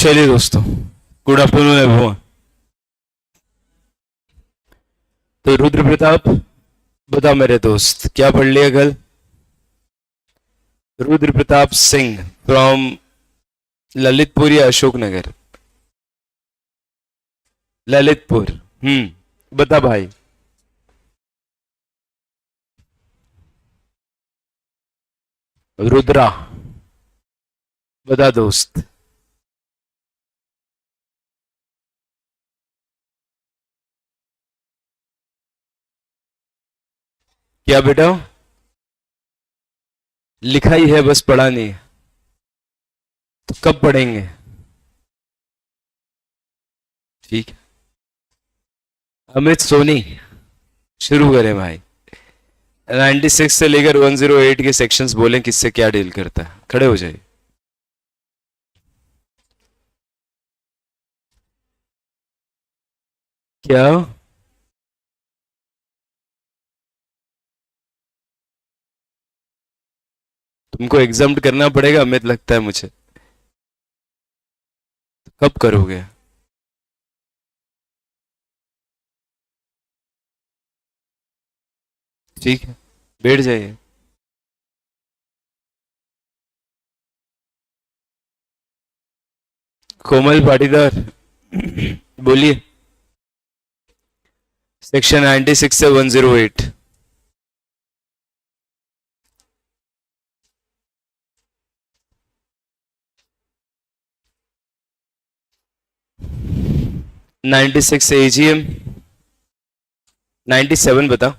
चलिए दोस्तों, good afternoon everyone. तो रुद्र प्रताप, बता मेरे दोस्त, क्या पढ़ लिया कल? रुद्र प्रताप सिंह फ्रॉम ललितपुर या अशोकनगर? ललितपुर। बता भाई। रुद्रा, बता दोस्त। क्या बेटा? लिखा ही है, बस पढ़ा नहीं। तो कब पढ़ेंगे? ठीक है। अमित सोनी, शुरू करें भाई। 96 से लेकर 108 के सेक्शंस बोलें किससे क्या डील करता है। खड़े हो जाइए। क्या? तुमको एग्जाम करना पड़ेगा अमित, लगता है मुझे। कब करोगे? ठीक है, बैठ जाइए। कोमल पाटीदार, बोलिए। सेक्शन 96 से 108। Ninety six AGM. 97 बता।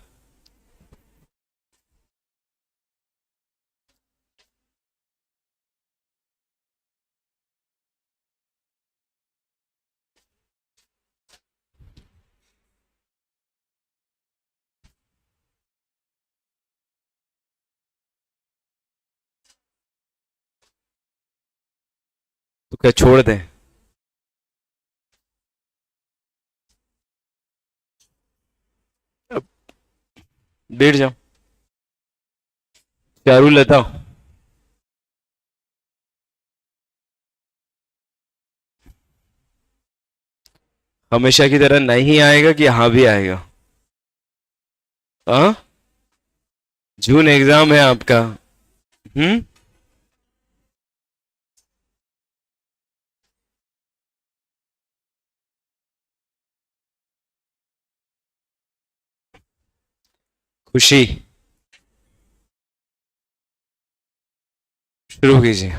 तो क्या छोड़ दे? बैठ जाओ। चारुलता, हमेशा की तरह नहीं आएगा कि हाँ भी आएगा? हाँ, जून एग्जाम है आपका। हम्म। खुशी, शुरू कीजिए।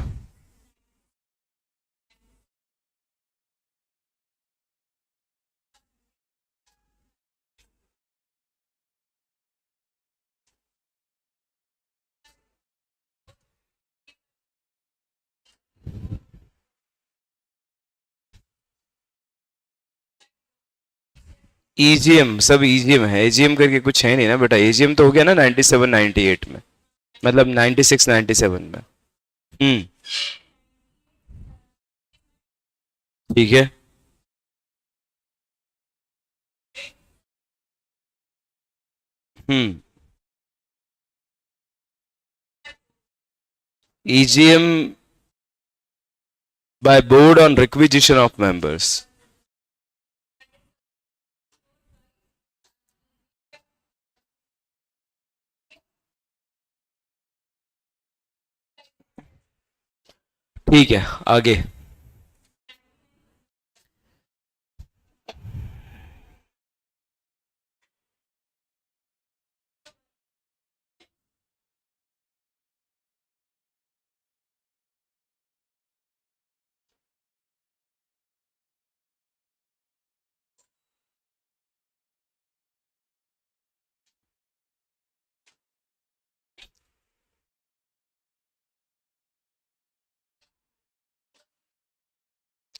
ईजीएम, सब ईजीएम है। एजीएम करके कुछ है नहीं ना बेटा। एजीएम तो हो गया ना 97 98 में, मतलब 96 97 में। हम्म। ठीक है। हम्म। EGM by board on requisition of members। ठीक है, आगे।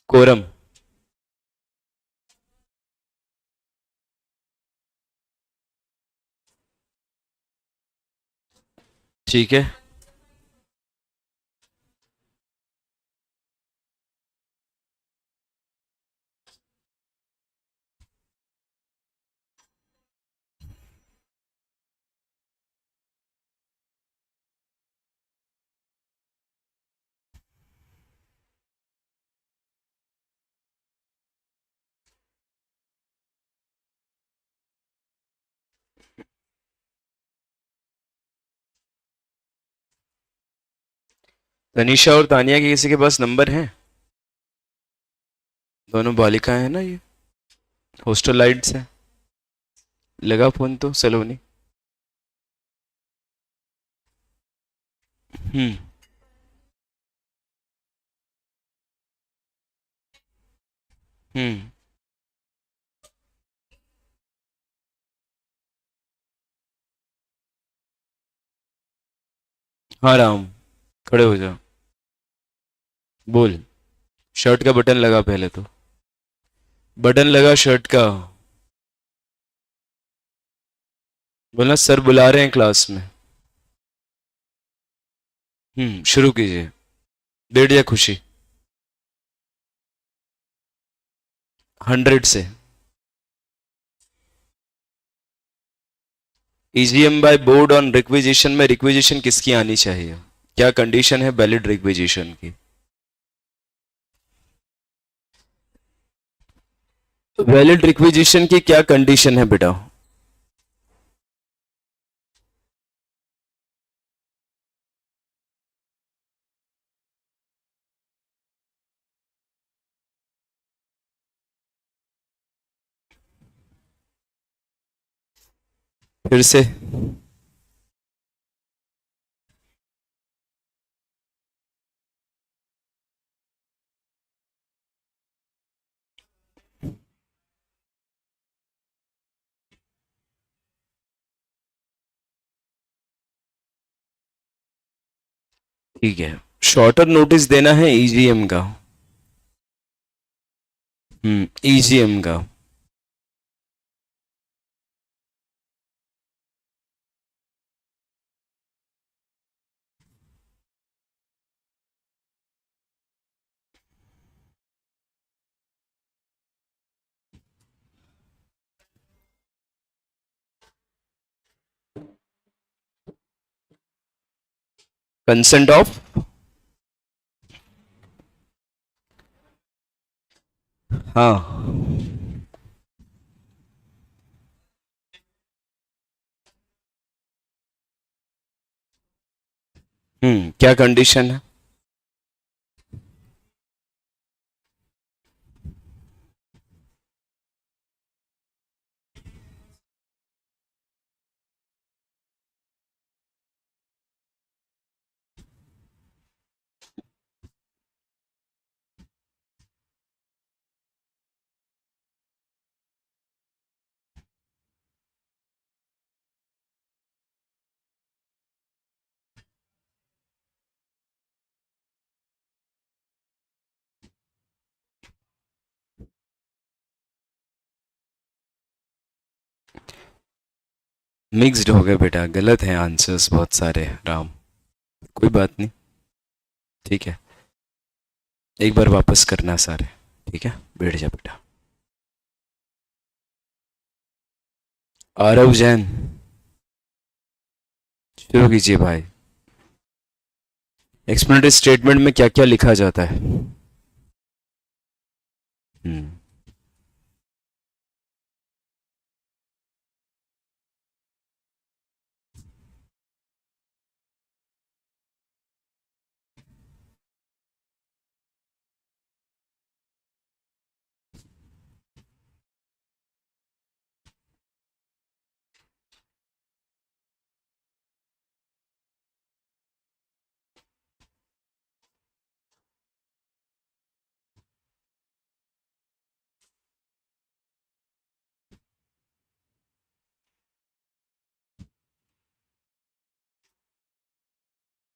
कोरम, ठीक है। तनीषा और तानिया के किसी के पास नंबर है? दोनों बालिकाएं हैं ना ये, हॉस्टल लाइट्स है। लगा फोन तो सलोनी। हम्म। हम्म। हाँ राम, खड़े हो जाओ। बोल। शर्ट का बटन लगा पहले तो। बटन लगा शर्ट का। बोलना सर बुला रहे हैं क्लास में। शुरू कीजिए। डेढ़ या खुशी? 100 से। EGM by board on requisition में रिक्विजिशन किसकी आनी चाहिए? क्या कंडीशन है वैलिड रिक्विजिशन की? वैलिड रिक्विजिशन की क्या कंडीशन है बेटा? फिर से। ठीक है, शॉर्टर नोटिस देना है ईजीएम का। ईजीएम का। Consent of. हाँ। क्या कंडीशन है? मिक्स्ड हो गए बेटा, गलत है आंसर्स बहुत सारे राम। कोई बात नहीं। ठीक है, एक बार वापस करना सारे। ठीक है, बैठ जा बेटा। आरव जैन, शुरू कीजिए भाई। एक्सप्लेनेटरी स्टेटमेंट में क्या क्या लिखा जाता है? हम्म।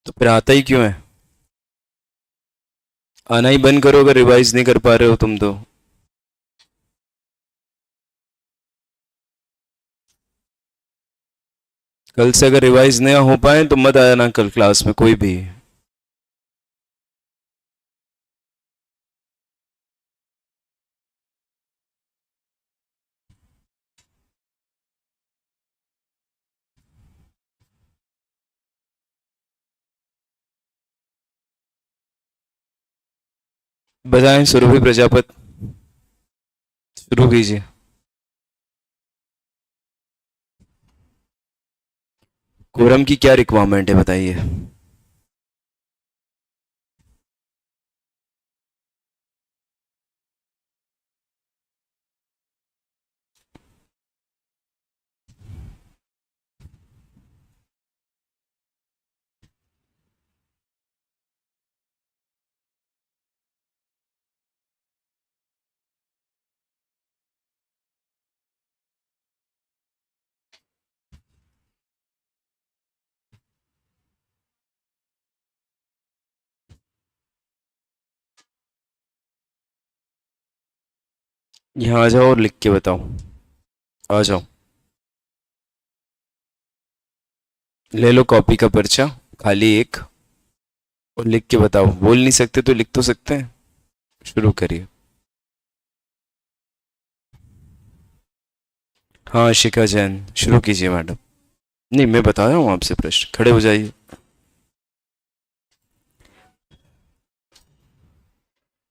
तो फिर आता ही क्यों है? आना ही बंद करो अगर रिवाइज नहीं कर पा रहे हो तुम तो। कल से अगर रिवाइज नहीं हो पाए तो मत आना कल क्लास में कोई भी। बताएं सुरभि प्रजापत, शुरू कीजिए। कोरम की क्या रिक्वायरमेंट है बताइए? यहाँ आ जाओ और लिख के बताओ। आ जाओ, ले लो कॉपी का पर्चा, खाली एक, और लिख के बताओ। बोल नहीं सकते तो लिख तो सकते हैं। शुरू करिए। हाँ शिखा जैन, शुरू कीजिए मैडम। नहीं, मैं बता रहा हूँ आपसे प्रश्न, खड़े हो जाइए।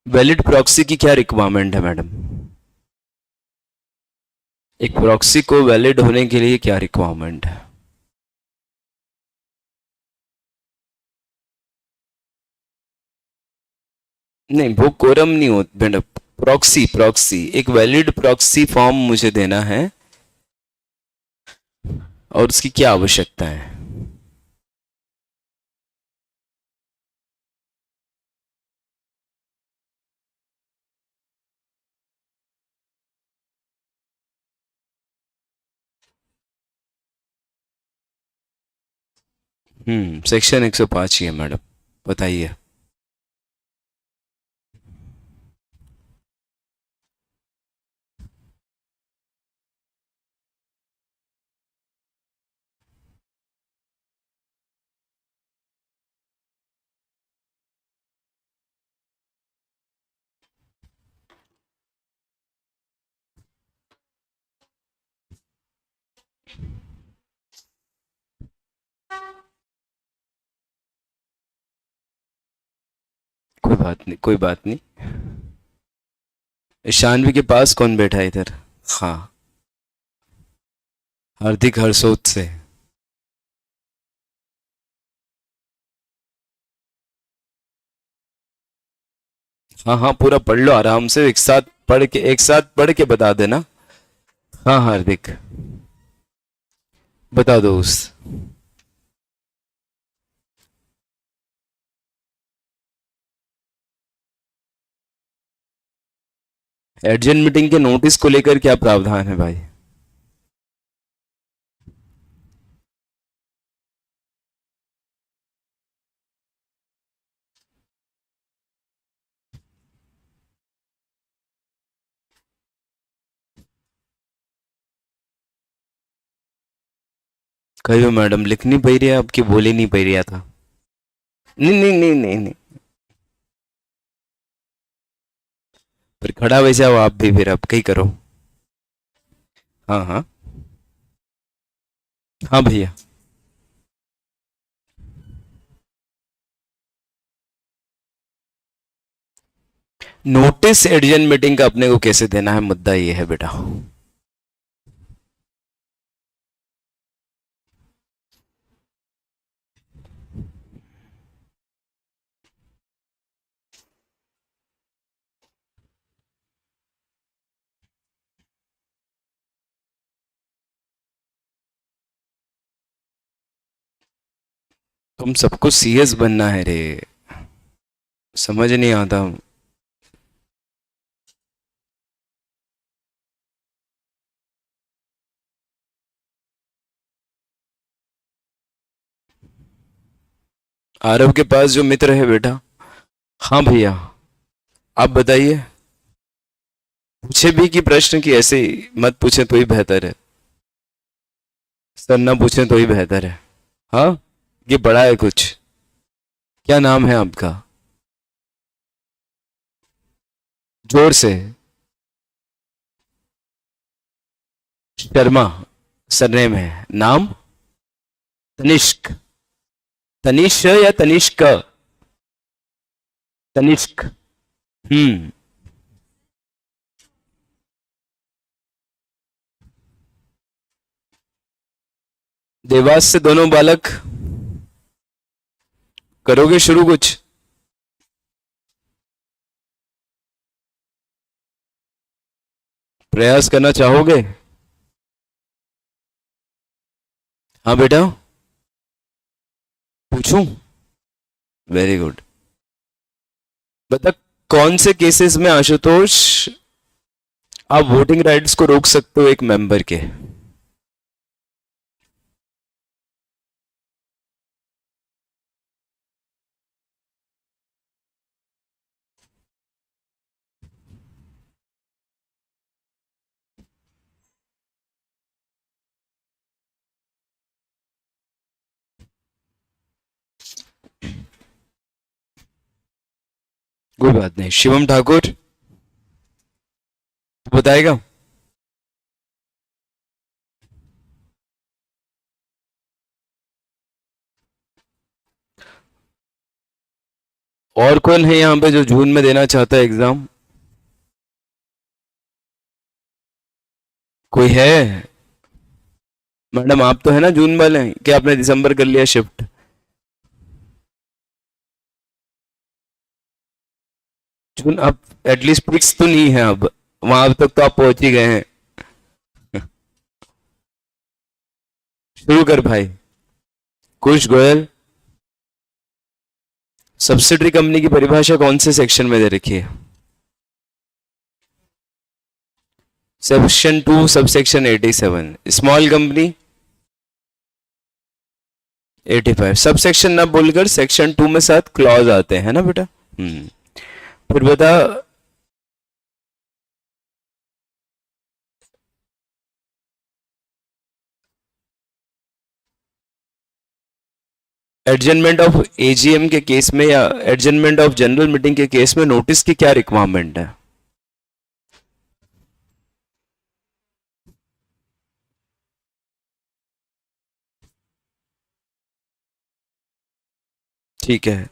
वैलिड प्रॉक्सी की क्या रिक्वायरमेंट है मैडम? एक प्रॉक्सी को वैलिड होने के लिए क्या रिक्वायरमेंट है? नहीं, वो कोरम नहीं होता मैडम। प्रॉक्सी, प्रॉक्सी, एक वैलिड प्रॉक्सी फॉर्म मुझे देना है, और उसकी क्या आवश्यकता है? सेक्शन 105 ही है मैडम, बताइए। कोई बात नहीं, कोई बात नहीं। शानवी के पास कौन बैठा है इधर? हाँ, हार्दिक हर्षोत से। हाँ हाँ, पूरा पढ़ लो आराम से, एक साथ पढ़ के, एक साथ पढ़ के बता देना। हाँ हार्दिक, बता दो उस। एडजन मीटिंग के नोटिस को लेकर क्या प्रावधान है भाई? कहियो मैडम, लिख नहीं पा रही है आपकी, बोले नहीं पा रहा था। नहीं नहीं नहीं नहीं नहीं, फिर खड़ा वैसे हो आप भी, फिर अब कहीं करो। हाँ हाँ। हाँ भैया। नोटिस एडजन मीटिंग का अपने को कैसे देना है, मुद्दा ये है बेटा। तुम सबको सीएस बनना है रे, समझ नहीं आता। आरव के पास जो मित्र है बेटा। हाँ भैया, आप बताइए। पूछे भी कि प्रश्न की ऐसे ही मत पूछे तो ही बेहतर है। सर ना पूछे तो ही बेहतर है। हाँ, ये बड़ा है कुछ। क्या नाम है आपका? जोर से। शर्मा सरनेम है, नाम? तनिष्क। तनिष या तनिष्क? तनिष्क। हम्म। देवास से दोनों बालक, करोगे शुरू कुछ? प्रयास करना चाहोगे? हाँ बेटा, पूछूं? Very good. बता, कौन से केसेस में आशुतोष आप वोटिंग राइट्स को रोक सकते हो एक मेंबर के? कोई बात नहीं। शिवम ठाकुर बताएगा। और कौन है यहाँ पे जो जून में देना चाहता है एग्जाम? कोई है? मैडम आप तो है ना जून वाले हैं, क्या आपने दिसंबर कर लिया शिफ्ट? जून अब एटलीस्ट फिक्स तो नहीं है अब, वहां तक तो आप पहुंच ही गए हैं। शुरू कर भाई। कुश गोयल। सब्सिडरी कंपनी की परिभाषा कौन से सेक्शन में दे रखी है? Section 2 subsection 87। Small company 85। Subsection ना बोलकर सेक्शन 2 में साथ क्लॉज आते हैं ना बेटा। फिर बता। एडजमेंट ऑफ एजीएम के केस में या एडजमेंट ऑफ जनरल मीटिंग के केस में नोटिस की क्या रिक्वायरमेंट है? ठीक है।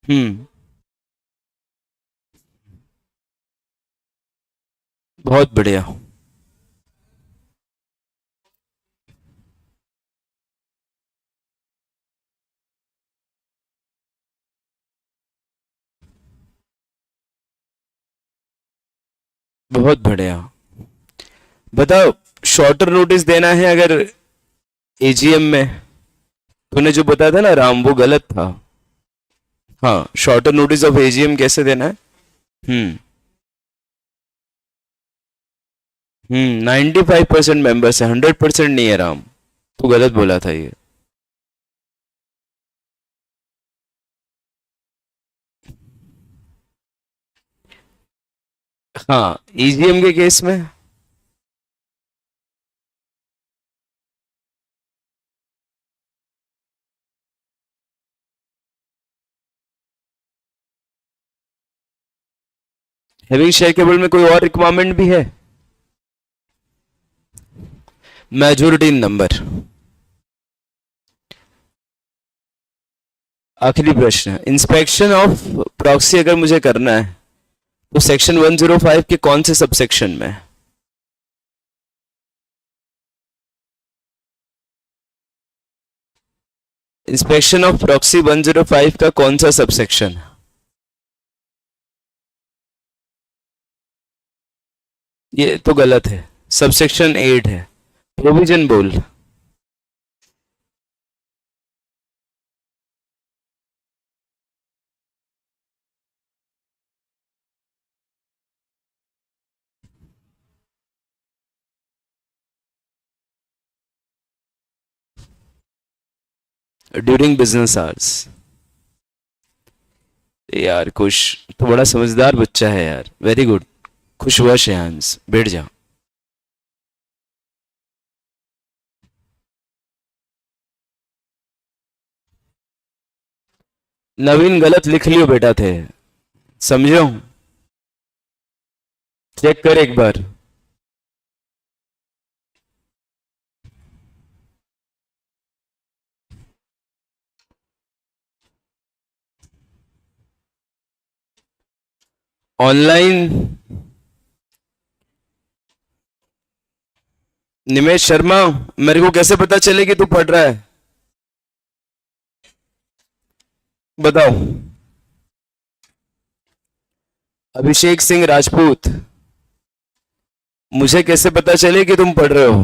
हम्म। बहुत बढ़िया। बहुत बढ़िया। बताओ, शॉर्टर नोटिस देना है अगर एजीएम में, तूने जो बताया था ना राम, वो गलत था। हाँ, शॉर्टर नोटिस ऑफ एजीएम कैसे देना है? हम्म। 95% मेंबर्स है, 100% नहीं है राम। तू गलत बोला था ये। हाँ, ईजीएम के केस में हैविंग शेयर केबल में कोई और रिक्वायरमेंट भी है? Majority in number. आखिरी प्रश्न, इंस्पेक्शन ऑफ प्रॉक्सी अगर मुझे करना है तो सेक्शन 105 के कौन से सबसेक्शन में? इंस्पेक्शन ऑफ प्रॉक्सी 105 का कौन सा सबसेक्शन? ये तो गलत है, सबसेक्शन 8 है। प्रोविजन बोल। During business hours. यार खुश, तो बड़ा समझदार बच्चा है यार, वेरी गुड। खुश हुआ श्रेयांश, बैठ जा। नवीन गलत लिख लियो बेटा थे, समझो। चेक कर एक बार। ऑनलाइन। निमेश शर्मा, मेरे को कैसे पता चले कि तू पढ़ रहा है? बताओ। अभिषेक सिंह राजपूत, मुझे कैसे पता चले कि तुम पढ़ रहे हो?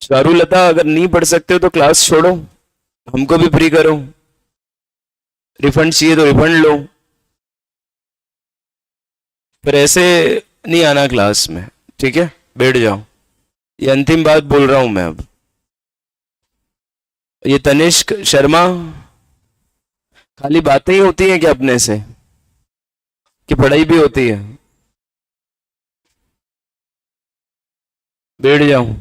चारुलता, अगर नहीं पढ़ सकते हो तो क्लास छोड़ो, हमको भी फ्री करो। रिफंड चाहिए तो रिफंड लो, पर ऐसे नहीं आना क्लास में। ठीक है, बैठ जाओ। ये अंतिम बात बोल रहा हूं मैं अब। ये तनिष्क शर्मा, खाली बातें ही होती हैं क्या अपने से, कि पढ़ाई भी होती है? बैठ जाऊं?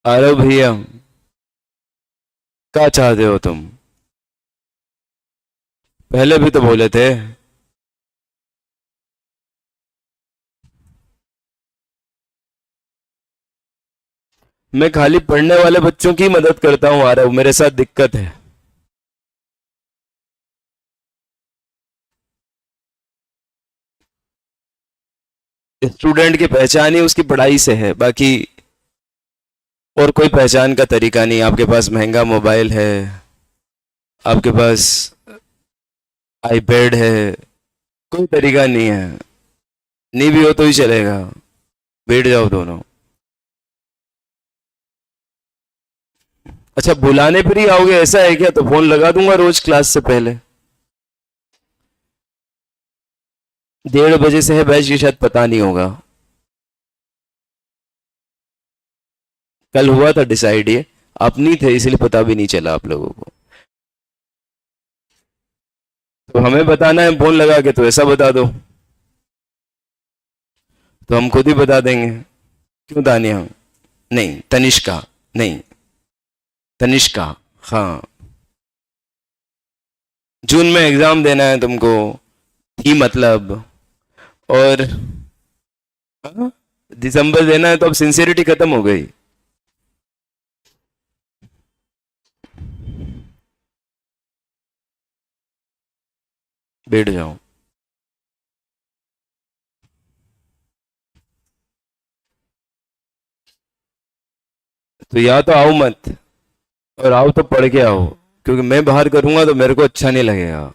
आरव भैया, क्या चाहते हो तुम? पहले भी तो बोले थे। मैं खाली पढ़ने वाले बच्चों की मदद करता हूं आरव, मेरे साथ दिक्कत है। स्टूडेंट की पहचान ही उसकी पढ़ाई से है, बाकी और कोई पहचान का तरीका नहीं। आपके पास महंगा मोबाइल है, आपके पास आईपैड है, कोई तरीका नहीं है। नहीं भी हो तो ही चलेगा। बैठ जाओ दोनों। अच्छा, बुलाने पर ही आओगे ऐसा है क्या? तो फोन लगा दूंगा रोज क्लास से पहले। 1:30 बजे से है बैच, ये शायद पता नहीं होगा। कल हुआ था डिसाइड, ये आप नहीं थे इसलिए पता भी नहीं चला आप लोगों को। तो हमें बताना है फोन लगा के, तो ऐसा बता दो, तो हम खुद ही बता देंगे। क्यों तानिया? नहीं तनिष्का, नहीं तनिष्का। हाँ, जून में एग्जाम देना है तुमको, थी मतलब। और हाँ, दिसंबर देना है, तो अब सिंसियरिटी खत्म हो गई। बैठ जाओ। तो या तो आओ मत, और आओ तो पढ़ के आओ, क्योंकि मैं बाहर करूंगा तो मेरे को अच्छा नहीं लगेगा।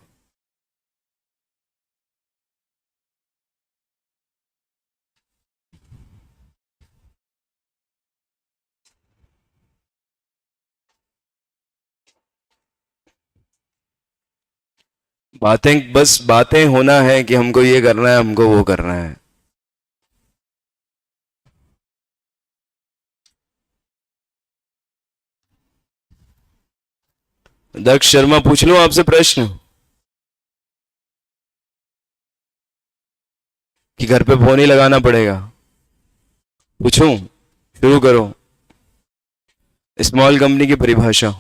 बातें, बस बातें होना है कि हमको ये करना है, हमको वो करना है। दक्ष शर्मा, पूछ लूं आपसे प्रश्न, कि घर पे फोन ही लगाना पड़ेगा? पूछूं? शुरू करो। स्मॉल कंपनी की परिभाषा।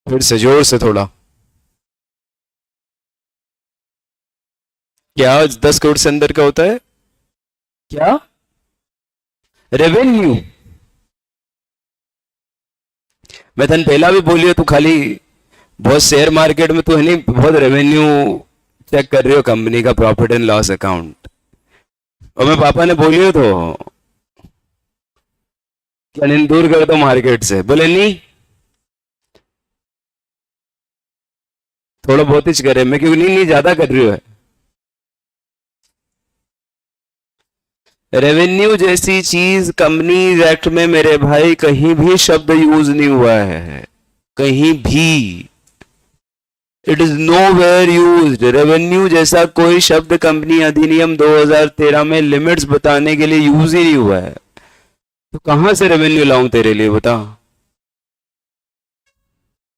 फिर से जोर से थोड़ा। क्या 10 करोड़ से अंदर का होता है? क्या? रेवेन्यू? मैं तन पहला भी बोलियो, तू खाली बहुत शेयर मार्केट में तू है नहीं, बहुत रेवेन्यू चेक कर रही हो कंपनी का, प्रॉफिट एंड लॉस अकाउंट। और मैं पापा ने बोलियो तो क्या नहीं, दूर कर दो मार्केट से, बोले नहीं थोड़ा बहुत ही करे, मैं क्यों नहीं, नहीं ज्यादा कर रही हूँ। रेवेन्यू जैसी चीज कंपनीज एक्ट में मेरे भाई कहीं भी शब्द यूज नहीं हुआ है, कहीं भी। It is nowhere use. Revenue जैसा कोई शब्द कंपनी अधिनियम 2013 में लिमिट्स बताने के लिए यूज ही नहीं हुआ है। तो कहां से रेवेन्यू लाऊं तेरे लिए, बता।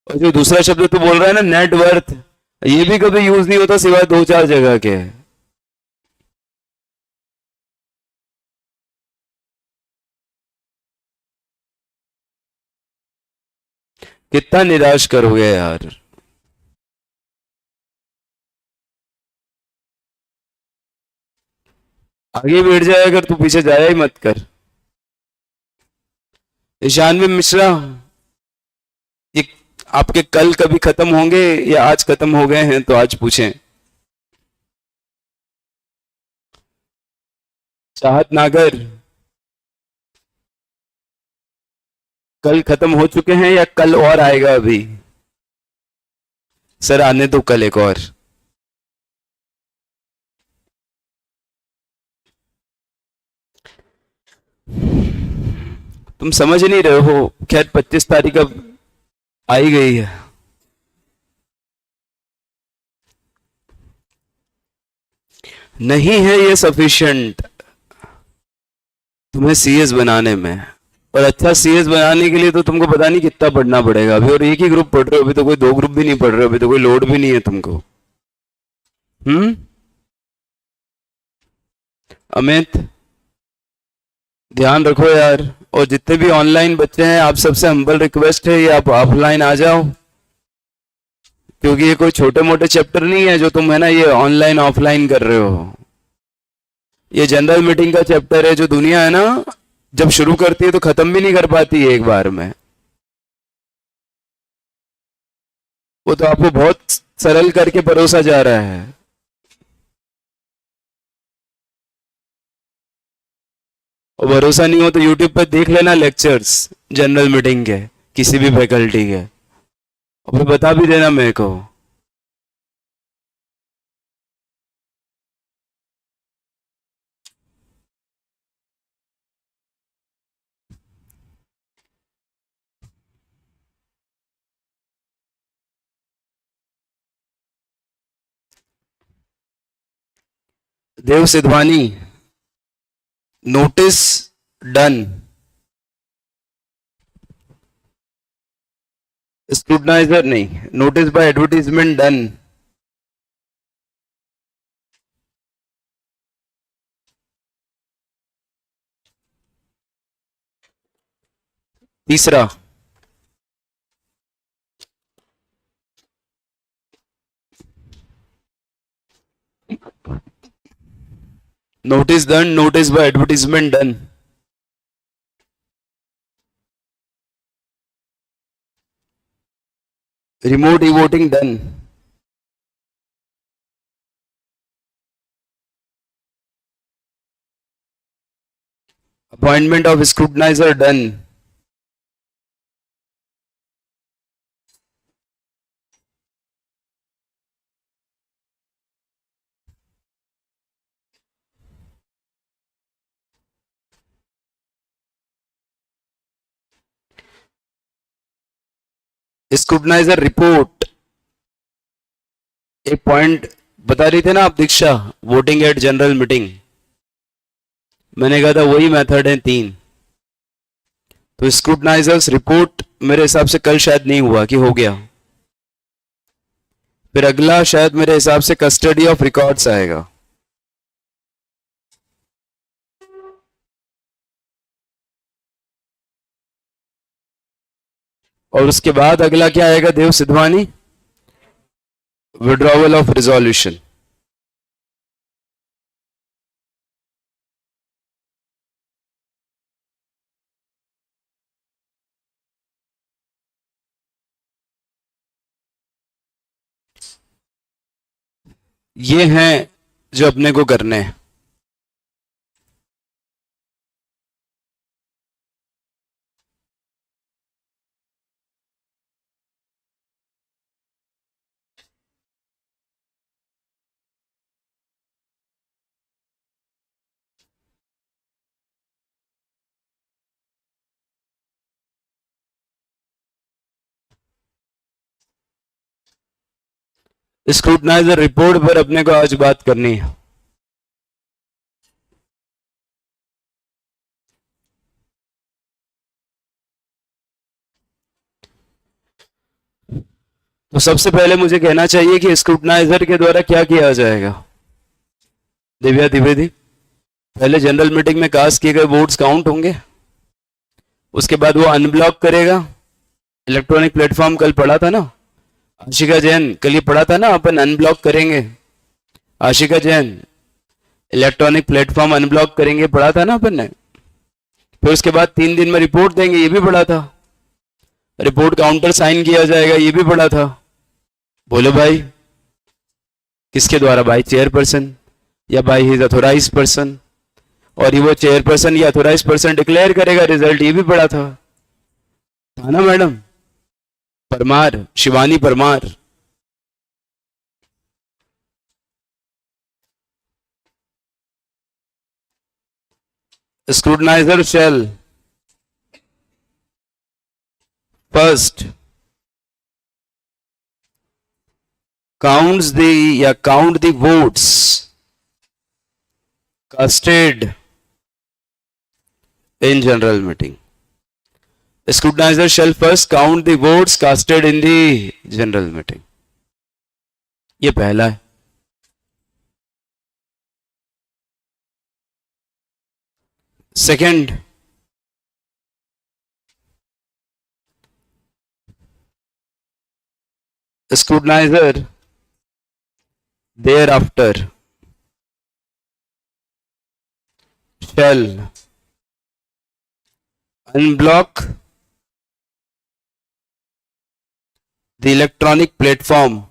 और जो दूसरा शब्द तू बोल रहा है ना, नेटवर्थ, ये भी कभी यूज नहीं होता सिवाय 2-4 जगह के। कितना निराश करोगे यार। आगे बैठ जाए अगर तू, पीछे जाया ही मत कर। ईशानवी मिश्रा, ये आपके कल कभी खत्म होंगे या आज खत्म हो गए हैं, तो आज पूछें। चाहत नागर, कल खत्म हो चुके हैं या कल और आएगा अभी? सर आने दो कल एक और। तुम समझ नहीं रहे हो। खैर 25 तारीख का आई गई है। नहीं है ये सफिशिएंट तुम्हें सीएस बनाने में। और अच्छा सीएस बनाने के लिए तो तुमको पता नहीं कितना पढ़ना पड़ेगा अभी, और एक ही ग्रुप पढ़ रहे हो अभी, तो कोई दो ग्रुप भी नहीं पढ़ रहे हो अभी, तो कोई लोड भी नहीं है तुमको। अमित ध्यान रखो यार। और जितने भी ऑनलाइन बच्चे हैं, आप सबसे हम्बल रिक्वेस्ट है, ये आप ऑफलाइन आ जाओ, क्योंकि ये कोई छोटे मोटे चैप्टर नहीं है जो तुम है ना ये ऑनलाइन ऑफलाइन कर रहे हो। ये जनरल मीटिंग का चैप्टर है जो दुनिया है ना जब शुरू करती है तो खत्म भी नहीं कर पाती है एक बार में। वो तो आपको बहुत सरल करके परोसा जा रहा है। और भरोसा नहीं हो तो यूट्यूब पर देख लेना लेक्चर्स जनरल मीटिंग के, किसी भी फैकल्टी के, और फिर बता भी देना मेरे को। Dev Siddhwani, notice done, scrutinizer नहीं, नोटिस बाय एडवर्टीजमेंट डन। तीसरा, notice done, notice by advertisement done. Remote e voting done. Appointment of scrutinizer done. Scrutinizer report, एक पॉइंट बता रही थे ना आप Diksha, voting at general meeting, मैंने कहा था वही मेथड है 3। तो स्क्रूटनाइजर्स रिपोर्ट मेरे हिसाब से कल शायद नहीं हुआ कि हो गया। फिर अगला शायद मेरे हिसाब से कस्टडी ऑफ रिकॉर्ड्स आएगा। और उसके बाद अगला क्या आएगा देव सिद्धवानी, विड्रॉवल ऑफ रिजोल्यूशन। ये हैं जो अपने को करने हैं। स्क्रूटनाइजर रिपोर्ट पर अपने को आज बात करनी है। तो सबसे पहले मुझे कहना चाहिए कि स्क्रूटनाइजर के द्वारा क्या किया जाएगा। दिव्या द्विवेदी, पहले जनरल मीटिंग में कास्ट किए गए वोट्स काउंट होंगे, उसके बाद वो अनब्लॉक करेगा। इलेक्ट्रॉनिक प्लेटफॉर्म कल पढ़ा था ना, आशिका जैन कल ये पढ़ा था ना, अपन अनब्लॉक करेंगे। Ashika Jain, electronic platform unblock करेंगे, पढ़ा था ना अपन ने। फिर उसके बाद 3 दिन में रिपोर्ट देंगे, ये भी पढ़ा था। रिपोर्ट काउंटर साइन किया जाएगा, ये भी पढ़ा था। बोलो भाई, किसके द्वारा, बाई चेयरपर्सन या बाई हिज अथोराइज पर्सन, और ये वो चेयरपर्सन या अथोराइज पर्सन डिक्लेयर करेगा रिजल्ट, ये भी पढ़ा था ना madam. Parmar, Shivani Parmar, scrutinizer shall first count the votes casted in general meeting. The scrutinizer shall first count the votes casted in the general meeting. ये पहला है. Second, the scrutinizer thereafter shall unblock the electronic platform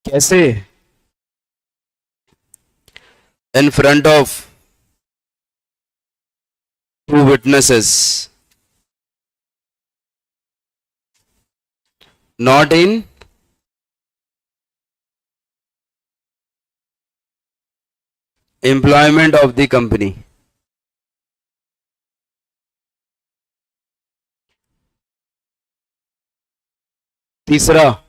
कैसे? In front of two witnesses, not in employment of the company. तीसरा,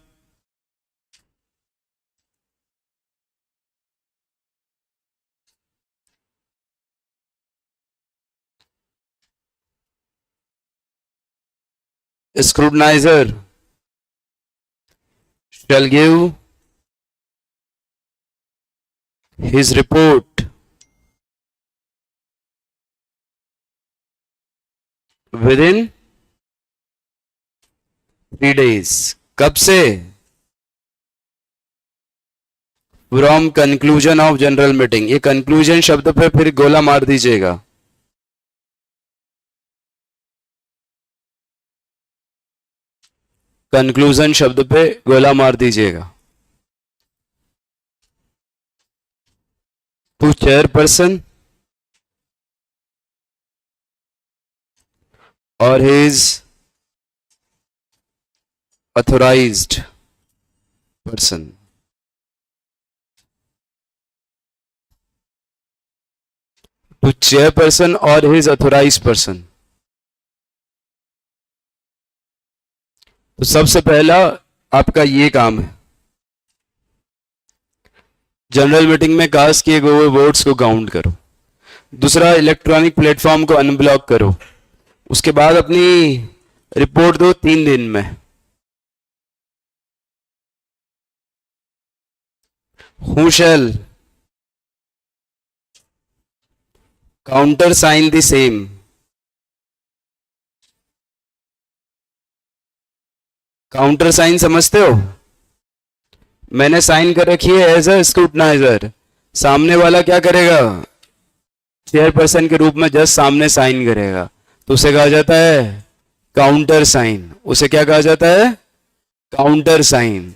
scrutinizer shall give his report within 3 days. कब से? From conclusion of general meeting. ये conclusion शब्द पे फिर गोला मार दीजिएगा. कंक्लूजन शब्द पे गोला मार दीजिएगा. टू चेयरपर्सन और his authorized person. To chairperson or his authorized person. तो सबसे पहला आपका ये काम है, जनरल मीटिंग में कास्ट किए गए वोट्स को काउंट करो. दूसरा, इलेक्ट्रॉनिक प्लेटफॉर्म को अनब्लॉक करो. उसके बाद अपनी रिपोर्ट दो 3 दिन में. Who shall countersign the same? Countersign समझते हो? मैंने साइन कर रखी है एज अ स्क्रूटनाइजर. सामने वाला क्या करेगा? चेयरपर्सन के रूप में जस्ट सामने साइन करेगा. तो उसे कहा जाता है काउंटर साइन. उसे क्या कहा जाता है? Countersign.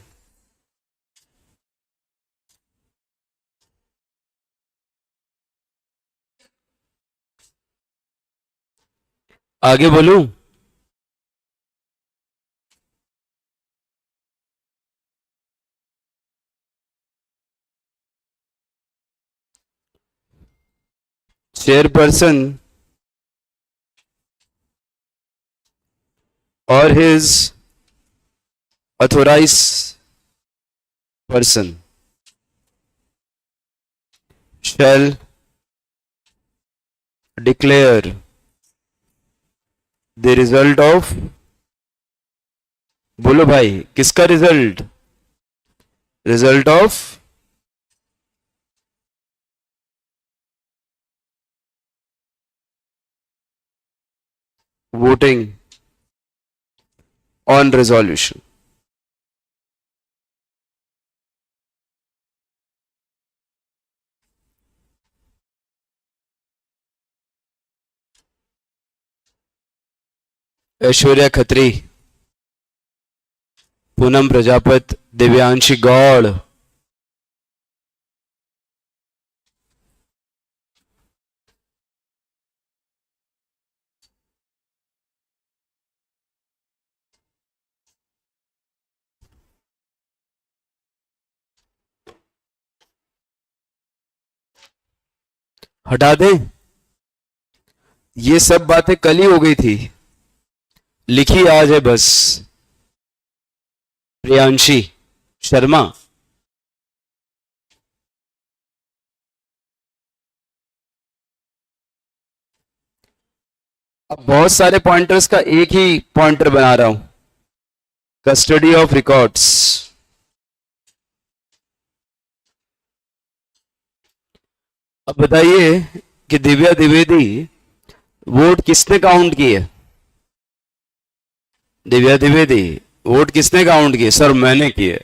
आगे बोलूं? Chairperson or his authorized person shall declare the result of. बोलो भाई, किसका result? Result of voting on resolution. Aishwarya Khatri, Poonam Prajapat, Divyanshi Gaur, हटा दें? ये सब बातें कल ही हो गई थी, लिखी आज है बस। प्रियांशी शर्मा, अब बहुत सारे पॉइंटर्स का एक ही पॉइंटर बना रहा हूं, कस्टडी ऑफ रिकॉर्ड्स। अब बताइए कि दिव्या द्विवेदी वोट किसने काउंट किए? दिव्या द्विवेदी वोट किसने काउंट किए? सर मैंने किए।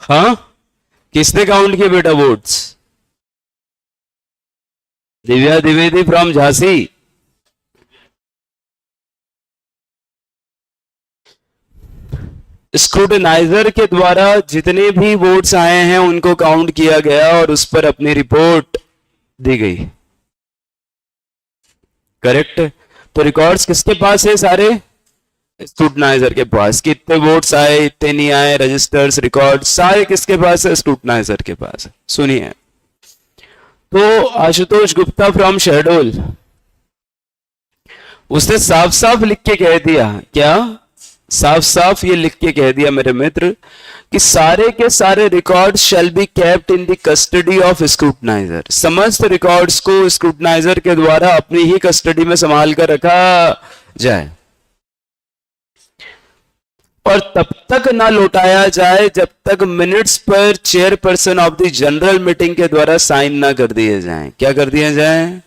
हाँ, किसने काउंट किए बेटा वोट्स? दिव्या द्विवेदी फ्रॉम झांसी। स्क्रूटनाइजर के द्वारा जितने भी वोट्स आए हैं उनको काउंट किया गया और उस पर अपनी रिपोर्ट दी गई। करेक्ट। तो रिकॉर्ड्स किसके पास है? सारे स्क्रूटनाइजर के पास। कितने वोट्स आए, इतने नहीं आए, रजिस्टर्स, रिकॉर्ड सारे किसके पास है? स्क्रूटनाइजर के पास। सुनिए, तो आशुतोष गुप्ता फ्रॉम शहडोल, उसने साफ साफ लिख के कह दिया, क्या साफ साफ ये लिख के कह दिया मेरे मित्र, कि सारे के सारे record shall be kept in the custody of scrutinizer. समस्त रिकॉर्ड्स को स्क्रूटनाइजर के द्वारा अपनी ही कस्टडी में संभाल कर रखा जाए और तब तक ना लौटाया जाए जब तक मिनट्स पर chairperson of the general meeting के द्वारा साइन ना कर दिए जाएं। क्या कर दिए जाएं?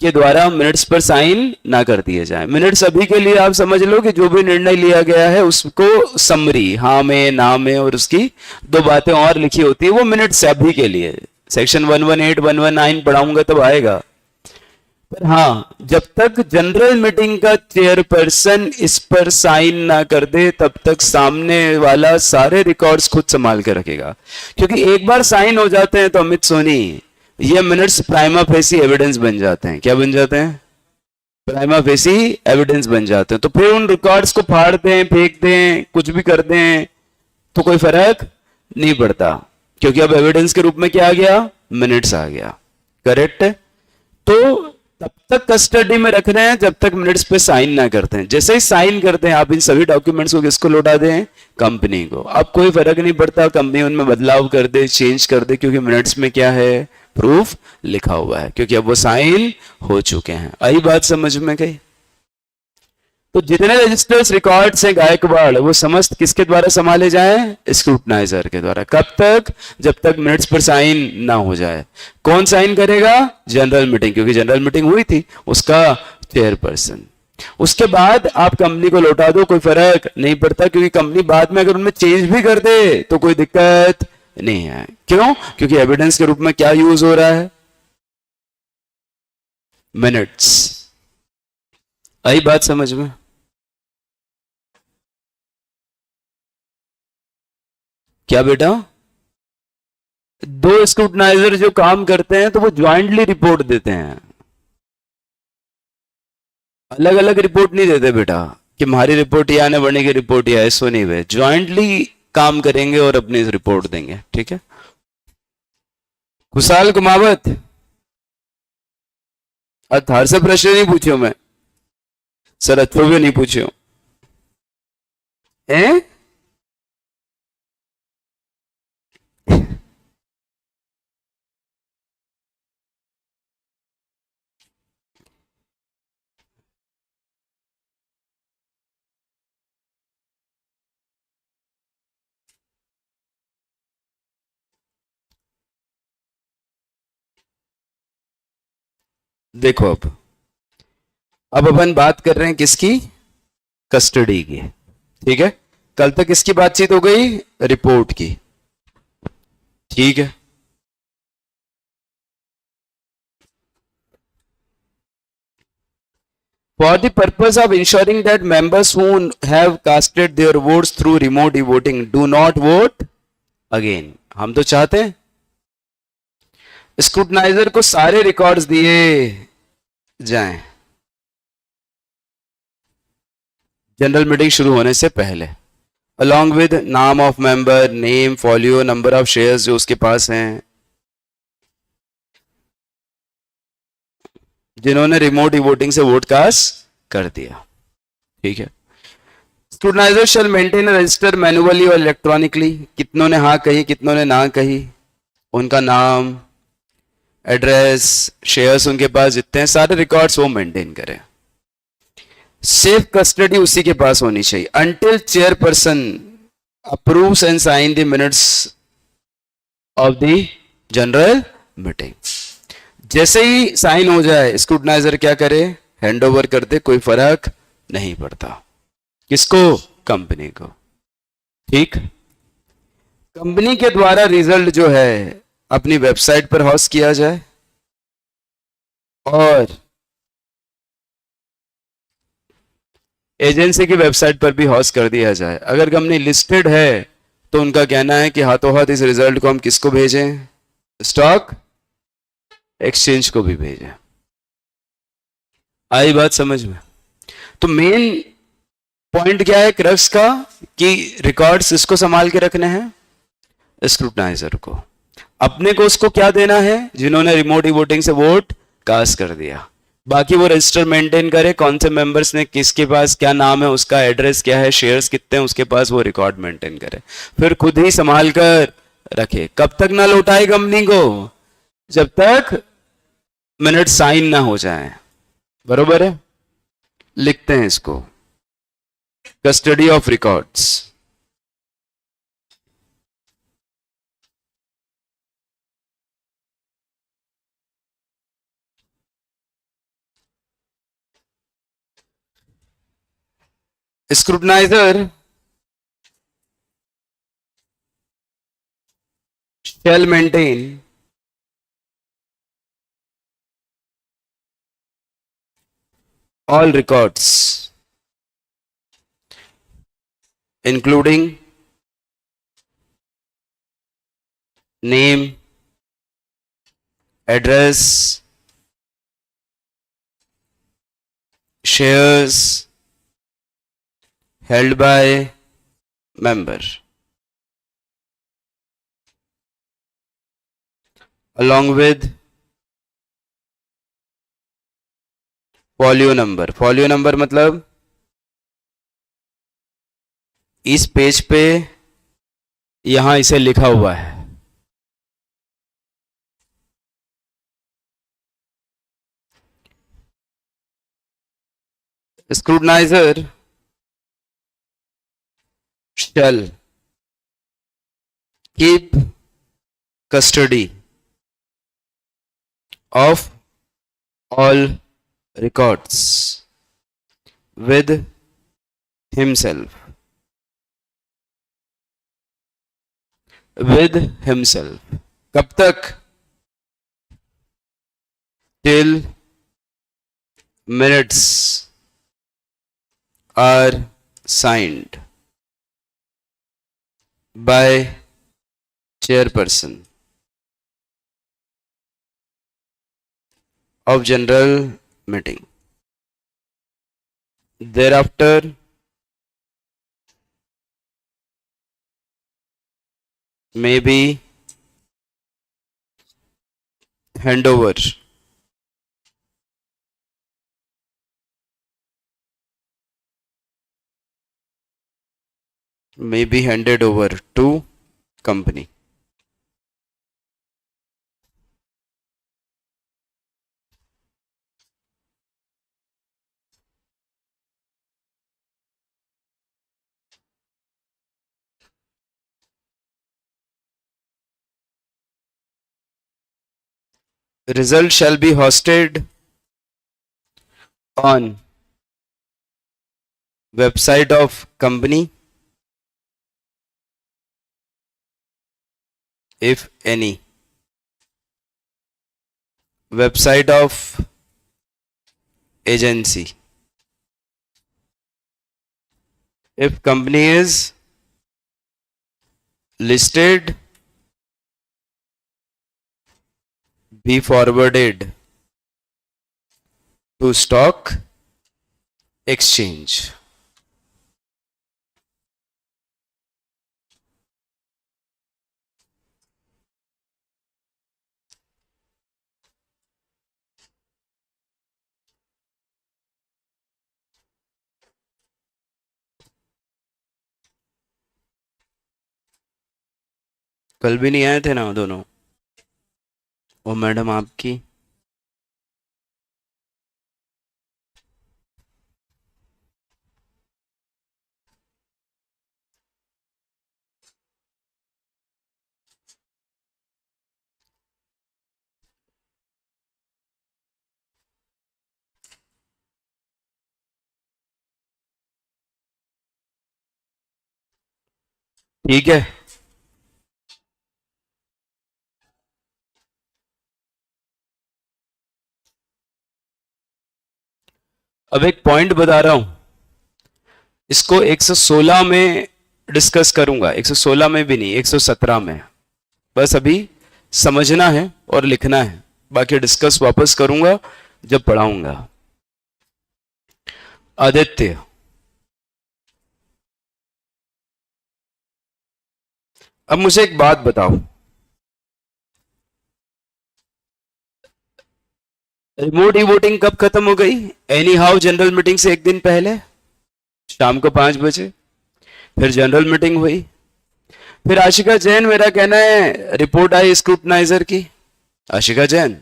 के द्वारा मिनट्स पर साइन ना कर दिए जाएं। मिनट्स अभी के लिए आप समझ लो कि जो भी निर्णय लिया गया है उसको समरी, हाँ में, ना में और उसकी दो बातें और लिखी होती है, वो मिनट्स अभी के लिए। सेक्शन 118, 119 पढ़ाऊंगा तब आएगा। पर हाँ, जब तक जनरल मीटिंग का चेयरपर्सन इस पर साइन ना कर दे तब तक सामने वाला सारे रिकॉर्ड्स खुद संभाल के रखेगा। क्योंकि एक बार साइन हो जाते हैं तो अमित सोनी, ये मिनट्स प्राइमा फेसी एविडेंस बन जाते हैं। क्या बन जाते हैं? प्राइमा फेसी एविडेंस बन जाते हैं। तो फिर उन रिकॉर्ड्स को फाड़ दें, फेंक दें, कुछ भी कर दें तो कोई फर्क नहीं पड़ता, क्योंकि अब एविडेंस के रूप में क्या आ गया? मिनट्स आ गया। करेक्ट। तो तब तक कस्टडी में रख रहे हैं जब तक मिनट्स पे साइन ना करते हैं। जैसे ही साइन करते हैं आप इन सभी डॉक्यूमेंट्स को किसको लौटा दें? कंपनी को। अब कोई फर्क नहीं पड़ता कंपनी उनमें बदलाव कर दे, चेंज कर दे, क्योंकि मिनट्स में क्या है? प्रूफ लिखा हुआ है, क्योंकि अब वो साइन हो चुके हैं। आई बात समझ में गई? तो जितने रजिस्टर्स, रिकॉर्ड्स हैं गायकवाड़, वो समस्त किसके द्वारा संभाले जाएं? स्क्रूटनाइजर के द्वारा। कब तक? जब तक मिनट्स पर साइन ना हो जाए। कौन साइन करेगा? जनरल मीटिंग, क्योंकि जनरल मीटिंग हुई थी, उसका चेयरपर्सन। उसके बाद आप कंपनी को लौटा दो, कोई फर्क नहीं पड़ता, क्योंकि कंपनी बाद में अगर उनमें चेंज भी कर दे तो कोई दिक्कत नहीं है। क्यों? क्योंकि एविडेंस के रूप में क्या यूज हो रहा है? मिनट्स। आई बात समझ में? क्या बेटा? दो स्क्रूटनाइजर जो काम करते हैं तो वो ज्वाइंटली रिपोर्ट देते हैं, अलग अलग रिपोर्ट नहीं देते बेटा, कि हमारी रिपोर्ट या न बनेगी रिपोर्ट या ऐसो नहीं वे ज्वाइंटली काम करेंगे और अपनी रिपोर्ट देंगे। ठीक है। खुशाल कुमावत, थार से प्रश्न नहीं पूछियो मैं सर, अच्छो भी नहीं पूछियो हैं? देखो, अब अपन बात कर रहे हैं किसकी? कस्टडी की। ठीक है। कल तक किसकी बातचीत हो गई? रिपोर्ट की। ठीक है। For the purpose of ensuring that members who have casted their votes through remote voting do not vote again, हम तो चाहते हैं स्क्रूटनाइजर को सारे रिकॉर्ड्स दिए जाएं जनरल मीटिंग शुरू होने से पहले, अलॉन्ग विद नाम of member, name, folio, number of shares जो उसके पास हैं, जिन्होंने रिमोट वोटिंग से वोट कास्ट कर दिया। ठीक है। स्क्रूटनाइजर शैल मेंटेन रजिस्टर मैनुअली और इलेक्ट्रॉनिकली। कितनों ने हाँ कही, कितनों ने ना कही, उनका नाम, एड्रेस, शेयर्स उनके पास जितने हैं सारे रिकॉर्ड्स वो मेंटेन करें। सेफ कस्टडी उसी के पास होनी चाहिए until chairperson approves and sign the minutes of the general meeting. जैसे ही साइन हो जाए स्क्रूटनाइजर क्या करे, हैंड ओवर कर दे, कोई फर्क नहीं पड़ता। किसको? कंपनी को। ठीक। कंपनी के द्वारा रिजल्ट जो है अपनी वेबसाइट पर होस्ट किया जाए और एजेंसी की वेबसाइट पर भी होस्ट कर दिया जाए। अगर कंपनी लिस्टेड है तो उनका कहना है कि हाथों हाथ इस रिजल्ट को हम किसको भेजें? स्टॉक एक्सचेंज को भी भेजें। आई बात समझ में? तो मेन पॉइंट क्या है क्रक्स का कि रिकॉर्ड्स इसको संभाल के रखने हैं, स्क्रूटनाइजर को। अपने को उसको क्या देना है? जिन्होंने रिमोट वोटिंग से वोट कास्ट कर दिया। बाकी वो रजिस्टर मेंटेन करे, कौन से मेंबर्स ने, किसके पास क्या नाम है, उसका एड्रेस क्या है, शेयर्स कितने हैं उसके पास, वो रिकॉर्ड मेंटेन करे, फिर खुद ही संभाल कर रखे। कब तक ना लौटाए कंपनी को? जब तक मिनट साइन ना हो जाए। बरोबर है? लिखते हैं इसको, custody of records. scrutinizer shall maintain all records including name, address, shares held by member, along with folio number। folio number मतलब इस पेज पे यहां इसे लिखा हुआ है। scrutinizer shall keep custody of all records with himself, with himself। कब तक? till minutes are signed by chairperson of general meeting। thereafter may be handover may be handed over to company। result shall be hosted on website of company if any, website of agency if company is listed, be forwarded to stock exchange। कल भी नहीं आए थे ना दोनों? वो madam आपकी। ठीक है, अब एक पॉइंट बता रहा हूं, इसको 116 में डिस्कस करूंगा, 116 में भी नहीं, 117 में। बस अभी समझना है और लिखना है, बाकी डिस्कस वापस करूंगा जब पढ़ाऊंगा। आदित्य, अब मुझे एक बात बताओ, रिमोट ई वोटिंग कब खत्म हो गई? एनी हाउ जनरल मीटिंग से एक दिन पहले, शाम को 5 बजे। फिर जनरल मीटिंग हुई। फिर आशिका जैन, मेरा कहना है रिपोर्ट आई स्क्रूटनाइजर की। आशिका जैन,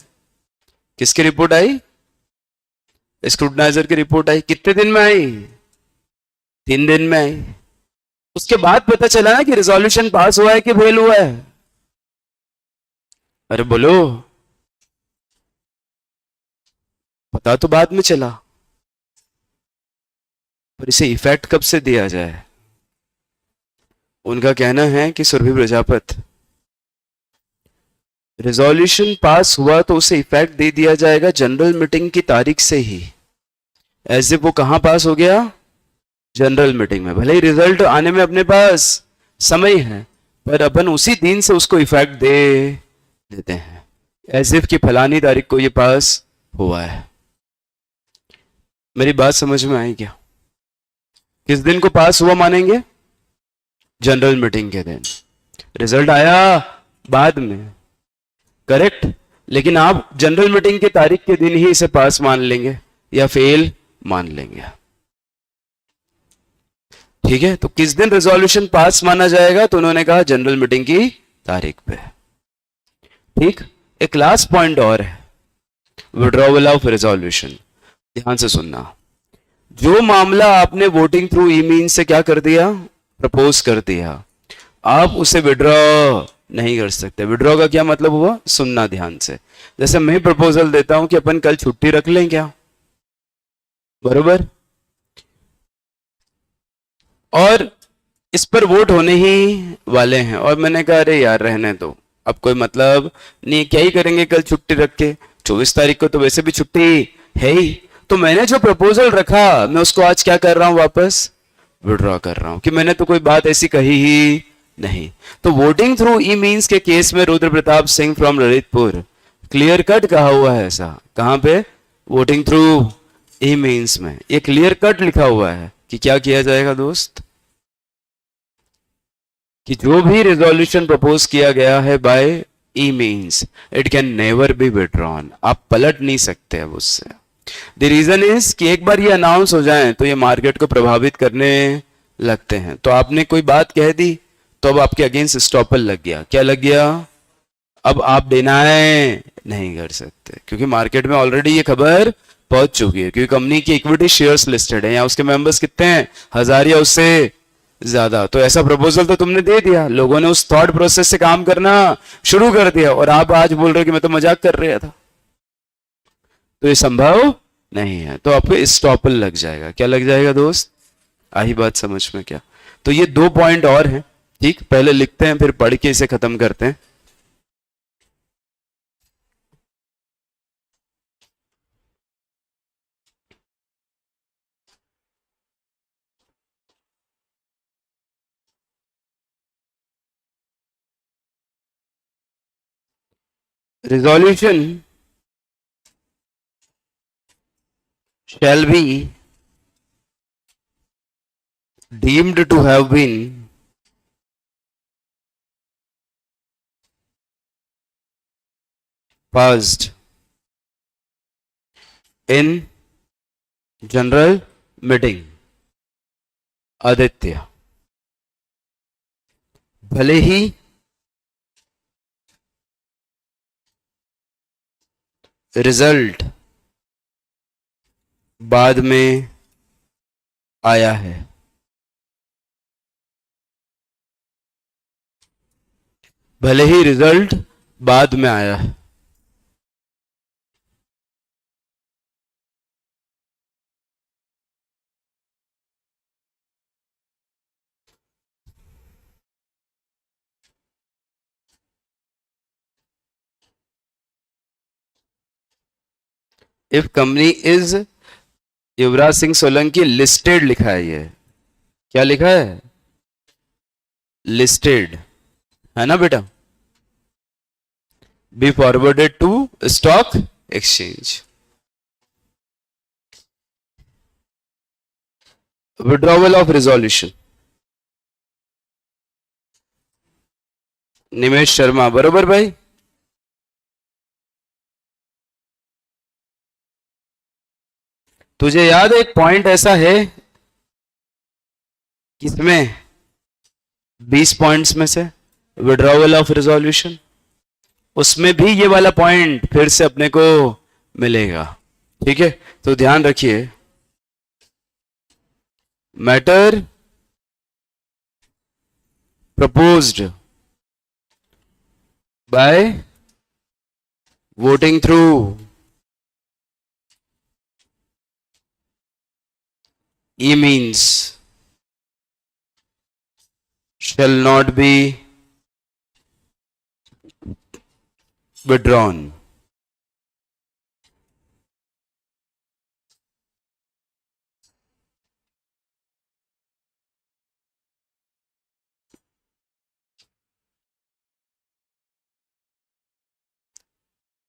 किसकी रिपोर्ट आई? स्क्रूटनाइजर की रिपोर्ट आई। कितने दिन में आई? 3 दिन में आई। उसके बाद पता चला ना कि रिजोल्यूशन पास हुआ है कि फेल हुआ है? अरे बोलो, पता तो बाद में चला, पर इसे इफेक्ट कब से दिया जाए? उनका कहना है कि सुरभि प्रजापति, रिजोल्यूशन पास हुआ तो उसे इफेक्ट दे दिया जाएगा जनरल मीटिंग की तारीख से ही। एज इफ वो कहां पास हो गया? जनरल मीटिंग में। भले ही रिजल्ट आने में अपने पास समय है, पर अपन उसी दिन से उसको इफेक्ट दे देते हैं, एज इफ की फलानी तारीख को ये पास हुआ है। मेरी बात समझ में आई क्या? किस दिन को पास हुआ मानेंगे? जनरल मीटिंग के दिन। रिजल्ट आया बाद में, करेक्ट, लेकिन आप जनरल मीटिंग की तारीख के दिन ही इसे पास मान लेंगे या फेल मान लेंगे। ठीक है, तो किस दिन रेजोल्यूशन पास माना जाएगा? तो उन्होंने कहा जनरल मीटिंग की तारीख पे। ठीक, एक लास्ट पॉइंट और है, विड्रॉवल ऑफ रेजोल्यूशन। ध्यान से सुनना, जो मामला आपने वोटिंग थ्रू ई मीन से क्या कर दिया, प्रपोज कर दिया, आप उसे विड्रॉ नहीं कर सकते। विड्रॉ का क्या मतलब हुआ, सुनना ध्यान से। जैसे मैं प्रपोजल देता हूं कि अपन कल छुट्टी रख लें क्या, बरोबर, और इस पर वोट होने ही वाले हैं, और मैंने कहा अरे यार रहने दो, अब कोई मतलब नहीं, क्या ही करेंगे कल छुट्टी रख के, 24 तारीख को तो वैसे भी छुट्टी है ही। तो मैंने जो प्रपोजल रखा, मैं उसको आज क्या कर रहा हूं, वापस विड्रॉ कर रहा हूं, कि मैंने तो कोई बात ऐसी कही ही नहीं। तो वोटिंग थ्रू ई मीन्स के केस में Rudra Pratap Singh from Lalitpur, clear cut कहा हुआ है ऐसा। कहां पे? वोटिंग थ्रू ई मीन्स में ये क्लियर कट लिखा हुआ है कि क्या किया जाएगा दोस्त, कि जो भी रेजोल्यूशन प्रपोज किया गया है by e means, it can never be withdrawn. आप पलट नहीं सकते अब उससे। द रीजन इज कि एक बार ये अनाउंस हो जाए तो ये मार्केट को प्रभावित करने लगते हैं। तो आपने कोई बात कह दी तो अब आपके अगेंस्ट स्टॉपर लग गया। क्या लग गया? अब आप डिनाई नहीं कर सकते, क्योंकि मार्केट में ऑलरेडी ये खबर पहुंच चुकी है, क्योंकि कंपनी की इक्विटी शेयर्स लिस्टेड है, या उसके मेंबर्स कितने हैं, 1000 या उससे ज्यादा। तो ऐसा प्रपोजल तो तुमने दे दिया, लोगों ने उस थॉट प्रोसेस से काम करना शुरू कर दिया, और आप आज बोल रहे हो कि मैं तो मजाक कर रहा था। तो ये संभव नहीं है, तो आपको स्टॉपल लग जाएगा। क्या लग जाएगा दोस्त? आई बात समझ में क्या? तो ये 2 पॉइंट और हैं। ठीक, पहले लिखते हैं फिर पढ़ के इसे खत्म करते हैं। Resolution shall be deemed to have been passed in general meeting. Aditya, भले ही रिजल्ट बाद में आया है। भले ही रिजल्ट बाद में आया है। If company is Yuvraj Singh Solanki listed लिखा है, ये क्या लिखा है? लिस्टेड है ना बेटा? Be forwarded to stock exchange. Withdrawal of resolution, Nimesh Sharma, बरोबर भाई? तुझे याद है एक पॉइंट ऐसा है किसमें 20 पॉइंट्स में से विड्रॉवल ऑफ रिजोल्यूशन, उसमें भी ये वाला पॉइंट फिर से अपने को मिलेगा। ठीक है, तो ध्यान रखिए, matter proposed by voting through E means shall not be withdrawn.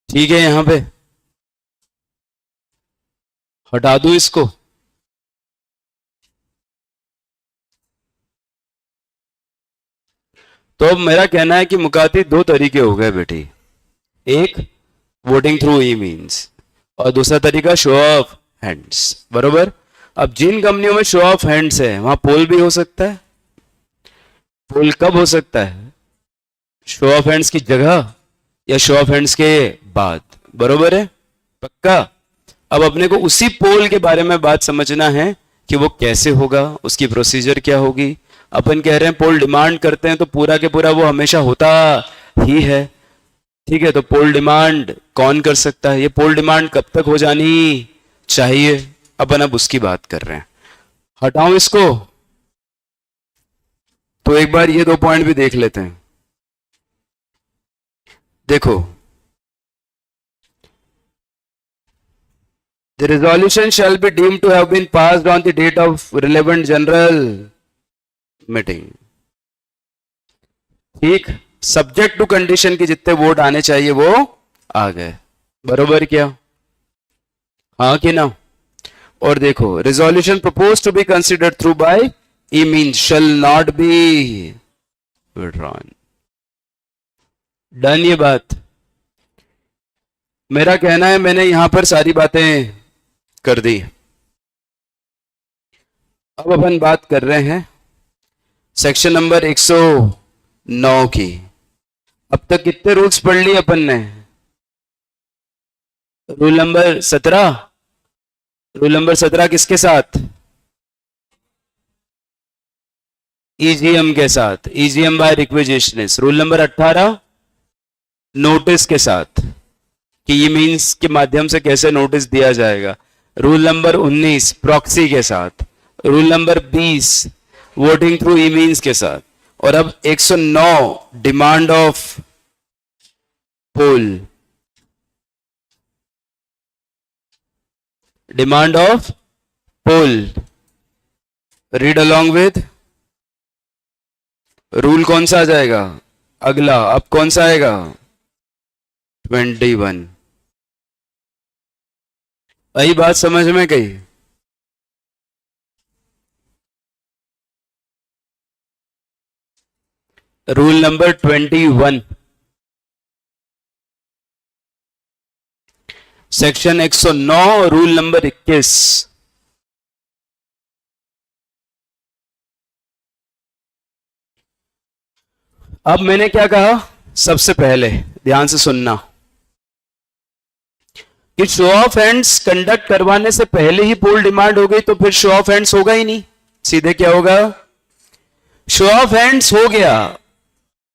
ठीक है, यहां पे हटा दूं इसको। तो अब मेरा कहना है कि मुकाती दो तरीके हो गए बेटी, एक वोटिंग थ्रू ई मींस और दूसरा तरीका शो ऑफ हैंड्स, बरोबर? अब जिन कंपनियों में शो ऑफ हैंड्स है वहां पोल भी हो सकता है। पोल कब हो सकता है? शो ऑफ हैंड्स की जगह या शो ऑफ हैंड्स के बाद, बरोबर है? पक्का? अब अपने को उसी पोल के बारे में बात समझना है कि वो कैसे होगा, उसकी प्रोसीजर क्या होगी। अपन कह रहे हैं पोल डिमांड करते हैं तो पूरा के पूरा वो हमेशा होता ही है। ठीक है, तो पोल डिमांड कौन कर सकता है? ये पोल डिमांड कब तक हो जानी चाहिए, अपन अब उसकी बात कर रहे हैं। हटाऊं इसको, तो एक बार ये दो पॉइंट भी देख लेते हैं। देखो, the resolution shall be deemed to have been passed on the date of relevant general meeting. ठीक, सब्जेक्ट टू कंडीशन के जितने वोट आने चाहिए वो आ गए, बरोबर क्या? हाँ कि ना? और देखो, resolution proposed to be considered through by E means shall not be withdrawn. Done ये बात? मेरा कहना है मैंने यहां पर सारी बातें कर दी। अब अपन बात कर रहे हैं सेक्शन नंबर 109 की। अब तक कितने रूल्स पढ़ लिए अपन ने? Rule number 17। रूल नंबर 17 किसके साथ? ईजीएम के साथ, EGM by requisitionist. Rule number 18 notice के साथ, कि ये मींस के माध्यम से कैसे नोटिस दिया जाएगा। रूल नंबर 19 प्रॉक्सी के साथ। Rule number 20 voting through e means के साथ। और अब 109 demand of poll, demand of poll. Read along with. Rule कौन सा आ जाएगा अगला? अब कौन सा आएगा? 21। आई बात समझ में गई? Rule number 21 section 109 rule number 21। अब मैंने क्या कहा? सबसे पहले ध्यान से सुनना, कि शो ऑफ हैंड्स कंडक्ट करवाने से पहले ही पोल डिमांड हो गई तो फिर शो ऑफ हैंड्स होगा ही नहीं, सीधे क्या होगा, शो ऑफ हैंड्स हो गया।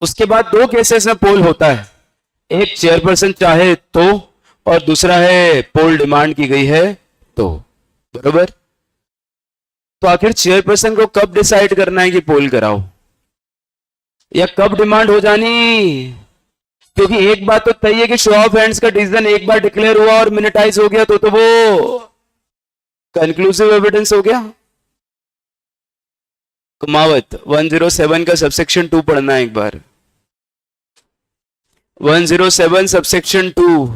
उसके बाद दो केसेस में पोल होता है, एक चेयरपर्सन चाहे तो, और दूसरा है पोल डिमांड की गई है तो, बरोबर। तो आखिर चेयरपर्सन को कब डिसाइड करना है कि पोल कराओ, या कब डिमांड हो जानी, क्योंकि एक बात तो तय है कि शो ऑफ हैंड्स का डिसीजन एक बार डिक्लेयर हुआ और मिनिटाइज हो गया तो वो कंक्लूसिव एविडेंस हो गया। कुमावत 107 का सबसेक्शन 2 पढ़ना है एक बार, 107 सबसेक्शन 2।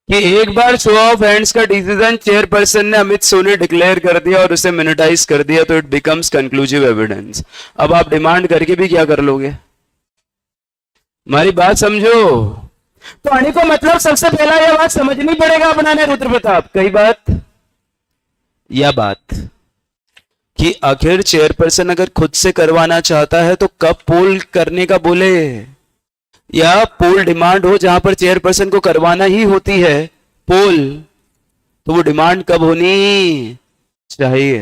कि एक बार शो ऑफ हैंड्स का डिसीजन चेयरपर्सन ने अमित सोनी डिक्लेयर कर दिया और उसे मिनिटाइज कर दिया तो इट बिकम्स कंक्लूसिव एविडेंस। अब आप डिमांड करके भी क्या कर लोगे, हमारी बात समझो। तो आने को मतलब सबसे पहला यह बात समझनी पड़ेगा अपना ने रुद्र प्रताप, कई बात यह बात कि आखिर चेयरपर्सन अगर खुद से करवाना चाहता है तो कब पोल करने का बोले, या पोल डिमांड हो जहां पर चेयरपर्सन को करवाना ही होती है पोल, तो वो डिमांड कब होनी चाहिए।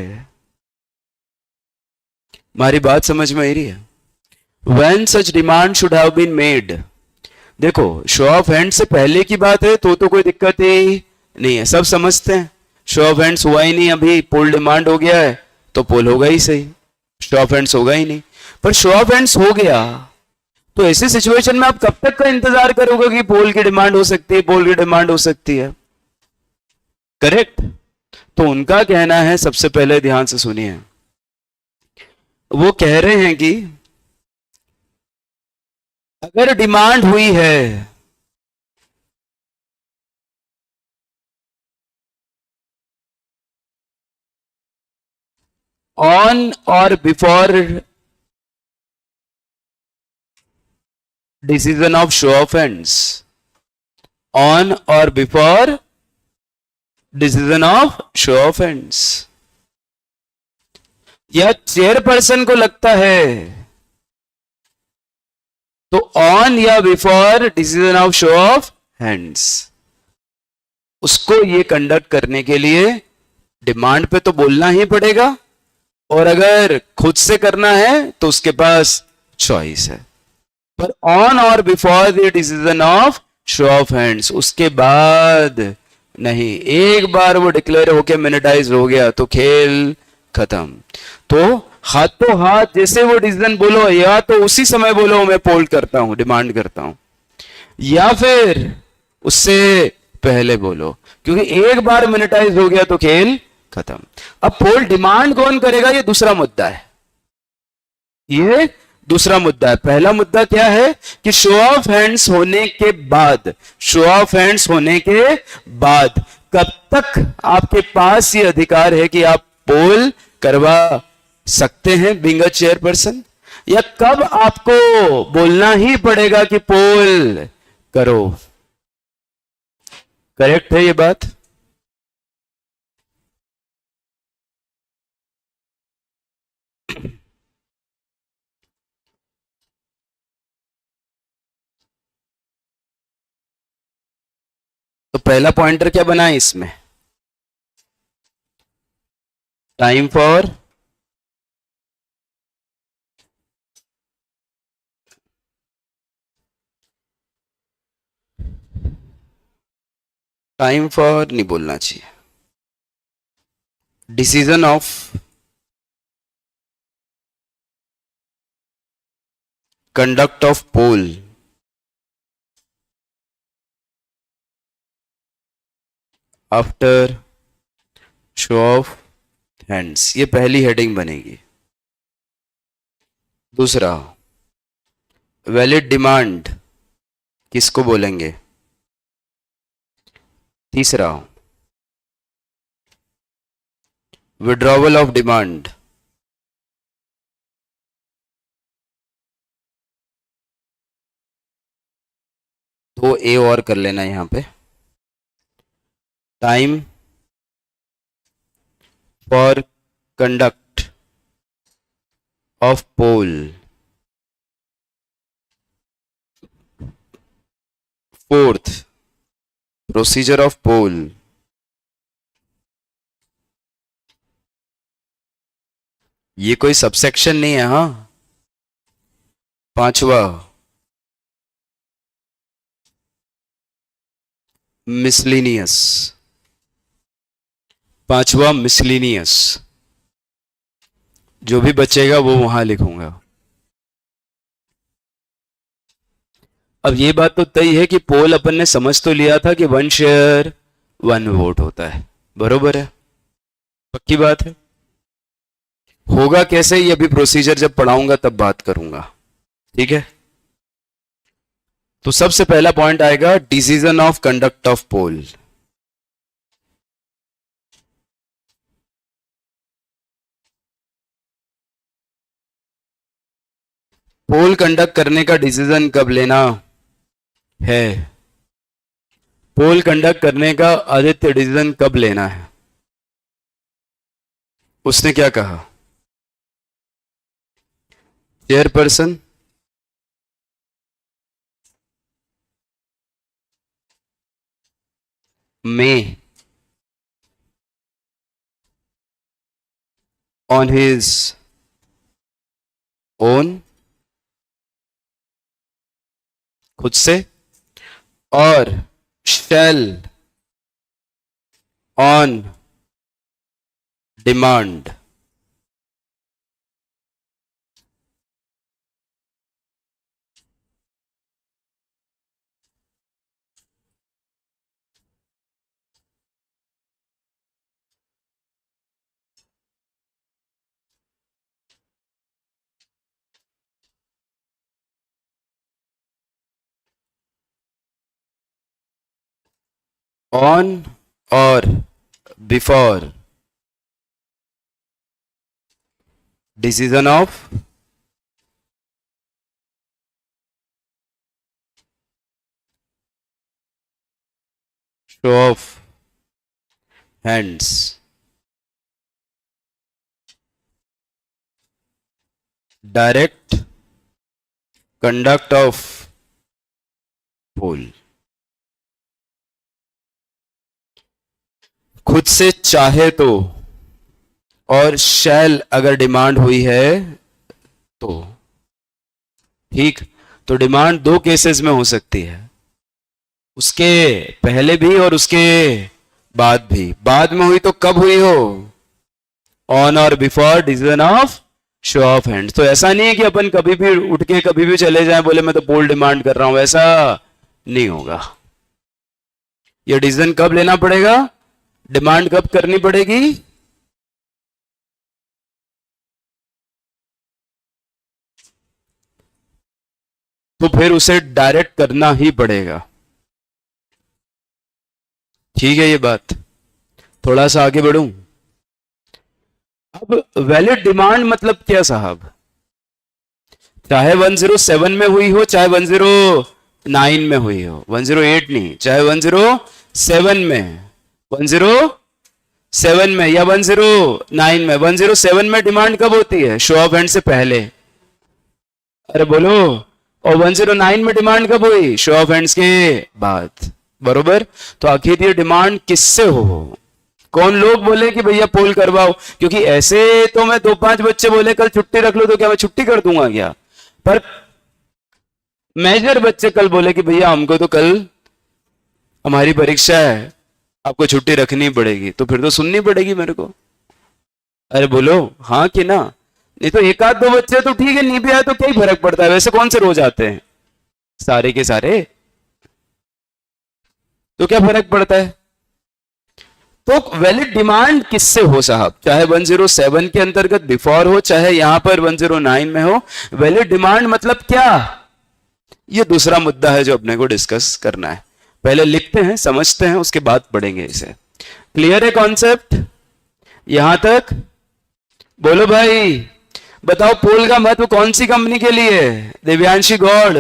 हमारी बात समझ में आ रही है। When such demand should have been made, देखो शो ऑफ हैंड से पहले की बात है तो कोई दिक्कत ही नहीं है, सब समझते हैं। शो ऑफ हैंड्स हुआ ही नहीं, अभी पोल डिमांड हो गया है तो पोल होगा ही सही, शो ऑफ हैंड्स होगा ही नहीं। पर शो ऑफ हैंड्स हो गया तो ऐसी सिचुएशन में आप कब तक का इंतजार करोगे कि पोल की डिमांड हो सकती है, पोल की डिमांड हो सकती है, करेक्ट। तो उनका कहना है, सबसे पहले ध्यान से सुनिए, वो कह रहे हैं कि अगर डिमांड हुई है on or before decision of show of hands, on or before decision of show of hands, या चेयरपर्सन को लगता है तो ऑन या before decision of show of hands, उसको ये कंडक्ट करने के लिए डिमांड पे तो बोलना ही पड़ेगा, और अगर खुद से करना है तो उसके पास चॉइस है। पर on or before the decision of show of hands, उसके बाद नहीं। एक बार वो डिक्लेयर होके मिनिटाइज हो गया तो खेल खत्म। तो हाथों हाथ जैसे वो डिसीजन बोलो, या तो उसी समय बोलो मैं पोल करता हूं, डिमांड करता हूं, या फिर उससे पहले बोलो, क्योंकि एक बार मिनिटाइज हो गया तो खेल खत्म। अब पोल डिमांड कौन करेगा, ये दूसरा मुद्दा है, ये दूसरा मुद्दा है। पहला मुद्दा क्या है कि शो ऑफ हैंड्स होने के बाद, शो ऑफ हैंड्स होने के बाद कब तक आपके पास ये अधिकार है कि आप पोल करवा सकते हैं बीइंग अ चेयरपर्सन, या कब आपको बोलना ही पड़ेगा कि पोल करो। करेक्ट है ये बात। तो पहला पॉइंटर क्या बना है इसमें, टाइम फॉर नहीं बोलना चाहिए, decision of conduct of poll after show of hands, ये पहली हेडिंग बनेगी। दूसरा, वैलिड डिमांड किसको बोलेंगे। तीसरा, विड्रॉवल ऑफ डिमांड, तो ए और कर लेना यहां पे, time for conduct of poll, fourth procedure of poll, ये कोई सबसेक्शन नहीं है। हाँ, पांचवा मिसलिनियस, पांचवा मिसलिनियस, जो भी बचेगा वो वहां लिखूंगा। अब ये बात तो तय है कि पोल अपन ने समझ तो लिया था कि 1 शेयर 1 वोट होता है, बरोबर है, पक्की बात है। होगा कैसे ये अभी प्रोसीजर जब पढ़ाऊंगा तब बात करूंगा, ठीक है। तो सबसे पहला पॉइंट आएगा decision of conduct of poll. Poll conduct करने का डिसीजन कब लेना है, पोल कंडक्ट करने का आदित्य डिसीजन कब लेना है। उसने क्या कहा, चेयरपर्सन में ऑन हिज ओन, खुद से, और shall on demand, on or before decision of show of hands, direct conduct of poll. खुद से चाहे तो, और शैल अगर डिमांड हुई है तो, ठीक। तो डिमांड दो केसेस में हो सकती है, उसके पहले भी और उसके बाद भी। बाद में हुई तो कब हुई हो, on or before decision of show of hands. तो ऐसा नहीं है कि अपन कभी भी उठ के कभी भी चले जाएं बोले मैं तो पोल डिमांड कर रहा हूं, ऐसा नहीं होगा। ये डिसीजन कब लेना पड़ेगा, डिमांड कब करनी पड़ेगी, तो फिर उसे डायरेक्ट करना ही पड़ेगा, ठीक है ये बात। थोड़ा सा आगे बढ़ूं। अब वैलिड डिमांड मतलब क्या साहब, चाहे 107 में हुई हो चाहे 109 में हुई हो, 108 नहीं, चाहे 107 में, 107 में या 109 में। 107 में डिमांड कब होती है, शो ऑफ हैंड से पहले, अरे बोलो। और 109 में डिमांड कब हुई, शो ऑफ हैंड्स के बाद, बरोबर। तो आखिर ये डिमांड किससे हो, कौन लोग बोले कि भैया पोल करवाओ, क्योंकि ऐसे तो मैं 2-5 बच्चे बोले कल छुट्टी रख लो तो क्या मैं छुट्टी कर दूंगा क्या, पर मेजर बच्चे कल बोले कि भैया हमको तो कल हमारी परीक्षा है, आपको छुट्टी रखनी पड़ेगी, तो फिर तो सुननी पड़ेगी मेरे को। अरे बोलो हाँ कि ना। नहीं तो एक आध दो बच्चे तो ठीक है, नहीं भी आए तो क्या ही फर्क पड़ता है, वैसे कौन से रोज आते हैं सारे के सारे, तो क्या फर्क पड़ता है। तो वैलिड डिमांड किससे हो साहब, चाहे 107 के अंतर्गत बिफोर हो चाहे यहां पर 109 में हो, वैलिड डिमांड मतलब क्या, ये दूसरा मुद्दा है जो अपने को डिस्कस करना है। पहले लिखते हैं, समझते हैं, उसके बाद पढ़ेंगे इसे। क्लियर है कॉन्सेप्ट यहां तक, बोलो भाई। बताओ पोल का महत्व कौन सी कंपनी के लिए, दिव्यांशी गौड़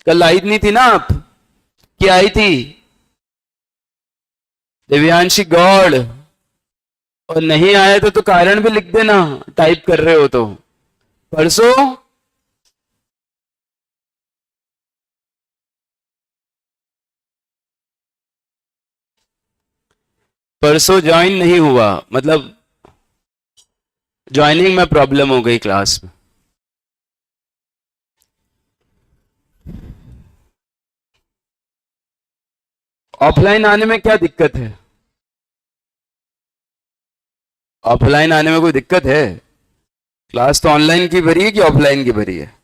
कल आई नहीं थी ना आप, क्या आई थी, दिव्यांशी गौड़, और नहीं आया तो कारण भी लिख देना टाइप कर रहे हो तो, परसों परसों ज्वाइन नहीं हुआ, मतलब ज्वाइनिंग में प्रॉब्लम हो गई क्लास में। ऑफलाइन आने में क्या दिक्कत है? ऑफलाइन आने में कोई दिक्कत है? क्लास तो ऑनलाइन की भरी है कि ऑफलाइन की भरी है?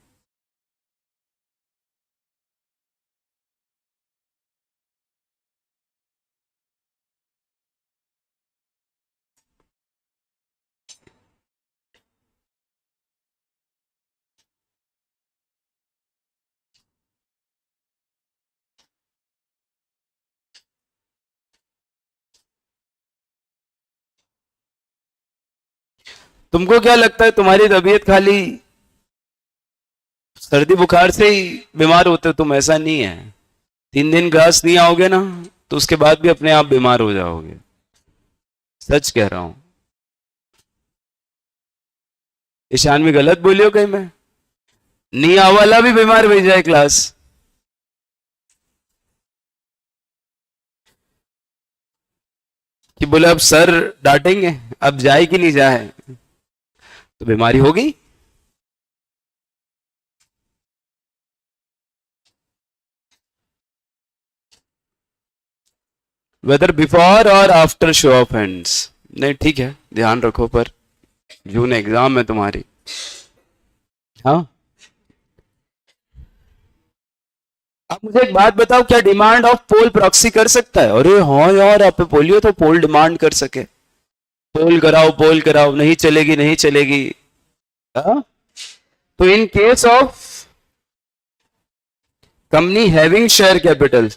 तुमको क्या लगता है तुम्हारी तबीयत खाली सर्दी बुखार से ही बीमार होते हो तुम? ऐसा नहीं है। 3 दिन क्लास नहीं आओगे ना तो उसके बाद भी अपने आप बीमार हो जाओगे। सच कह रहा हूं। ईशान में गलत बोलियो कहीं मैं? नहीं आओ वाला भी बीमार हो जाए क्लास। कि बोले अब सर डांटेंगे, अब जाए कि नहीं जाए, तो बीमारी होगी। वेदर बिफोर और आफ्टर शो ऑफ हैंड्स। नहीं ठीक है, ध्यान रखो, पर जून एग्जाम है तुम्हारी। हाँ, आप मुझे एक बात बताओ, क्या डिमांड ऑफ पोल प्रॉक्सी कर सकता है? अरे हाँ यार, आप बोलियो तो पोल डिमांड कर सके। पोल कराओ, पोल कराओ, नहीं चलेगी, नहीं चलेगी। हाँ? तो इन case of company having share capital,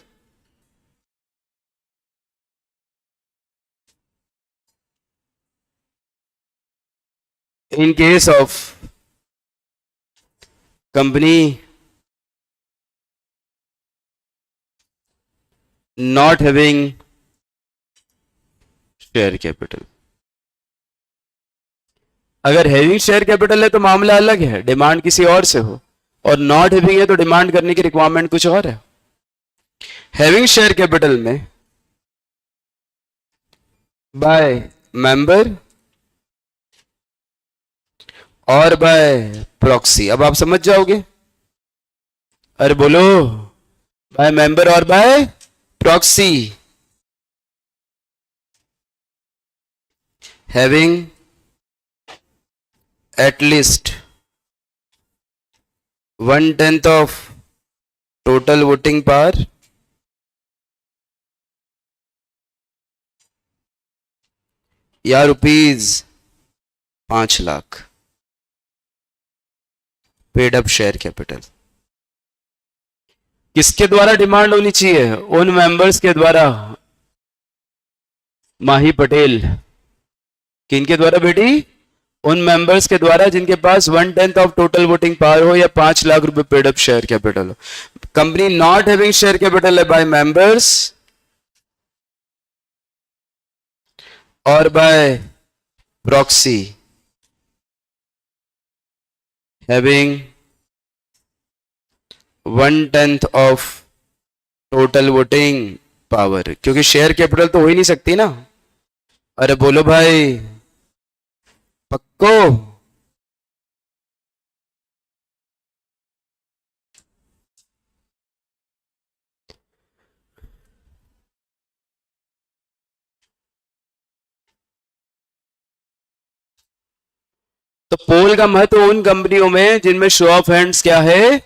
in case of company not having share capital, अगर हैविंग शेयर कैपिटल है तो मामला अलग है, डिमांड किसी और से हो, और नॉट हैविंग है तो डिमांड करने की रिक्वायरमेंट कुछ और है। हैविंग शेयर कैपिटल में बाय मेंबर और बाय प्रॉक्सी, अब आप समझ जाओगे। अरे बोलो, बाय मेंबर और by proxy, having at least 1/10 of total voting power या ₹5 lakh paid up share capital. किसके द्वारा डिमांड होनी चाहिए? उन मेंबर्स के द्वारा, माही पटेल। किनके द्वारा बेटी? उन मेंबर्स के द्वारा जिनके पास 1/10 ऑफ टोटल वोटिंग पावर हो या 5 लाख रुपए पेड अप शेयर कैपिटल हो। Company not having share capital है बाय मेंबर्स और by proxy having 1/10 of total voting power, क्योंकि शेयर कैपिटल तो हो ही नहीं सकती ना। अरे बोलो भाई, पक्को? तो पोल का महत्व उन कंपनियों में जिनमें शो ऑफ हैंड्स क्या है?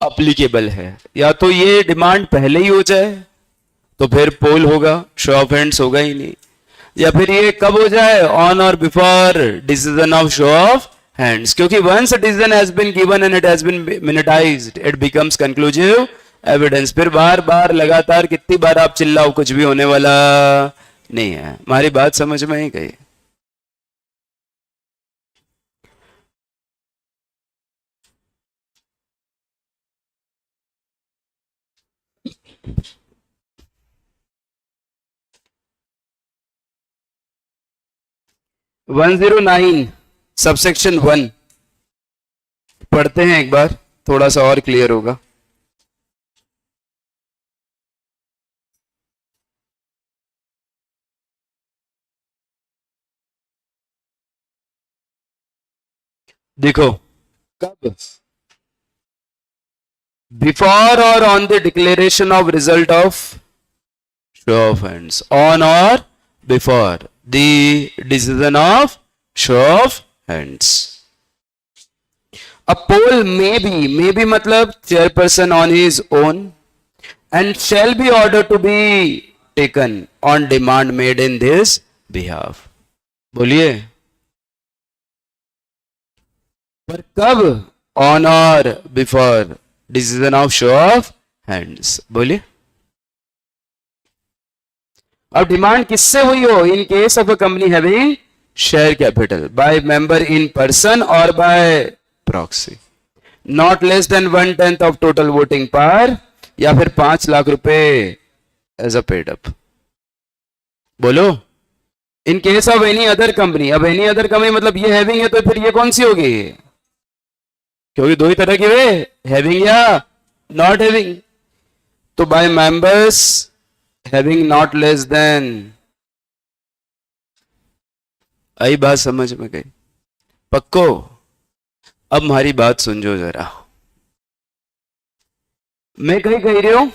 अप्लीकेबल है। या तो ये डिमांड पहले ही हो जाए तो फिर पोल होगा, शो ऑफ हैंड्स होगा ही नहीं। या फिर ये कब हो जाए? On or before decision of show of hands, क्योंकि once a decision has been given and it has been minutised it becomes conclusive evidence. फिर बार बार लगातार कितनी बार आप चिल्लाओ, कुछ भी होने वाला नहीं है। हमारी बात समझ में ही गई? वन 109 सबसेक्शन 1 पढ़ते हैं एक बार, थोड़ा सा और क्लियर होगा। देखो, कब? Before or on the declaration of result of show of hands, on or before the decision of show of hands. A poll may be मतलब chairperson on his own and shall be ordered to be taken on demand made in this behalf। बोलिए, पर कब? On or before decision of show of hands. बोलिए, अब demand किससे हुई हो? In case of a company having share capital by member in person or by proxy, not less than 1/10 of total voting power, या फिर 5 लाख रुपए as a paid up. बोलो, in case of any other company. अब any other company मतलब ये having है, तो फिर ये कौन सी होगी? क्योंकि दो ही तरह की वे, हैविंग या नॉट हैविंग। तो by members having not less than, आई बात समझ में गई? पक्को? अब हमारी बात सुन जरा, मैं कहीं कह रही हूं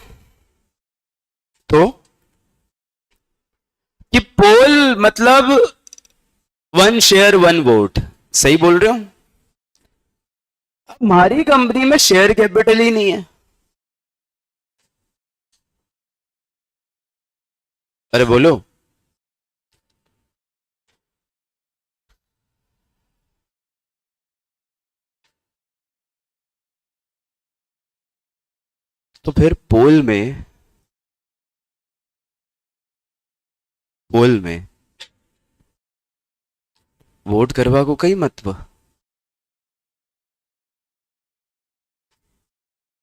तो कि पोल मतलब 1 शेयर 1 वोट, सही बोल रहे हो? हमारी कंपनी में शेयर कैपिटल ही नहीं है। अरे बोलो, तो फिर पोल में वोट करवा को कई महत्व।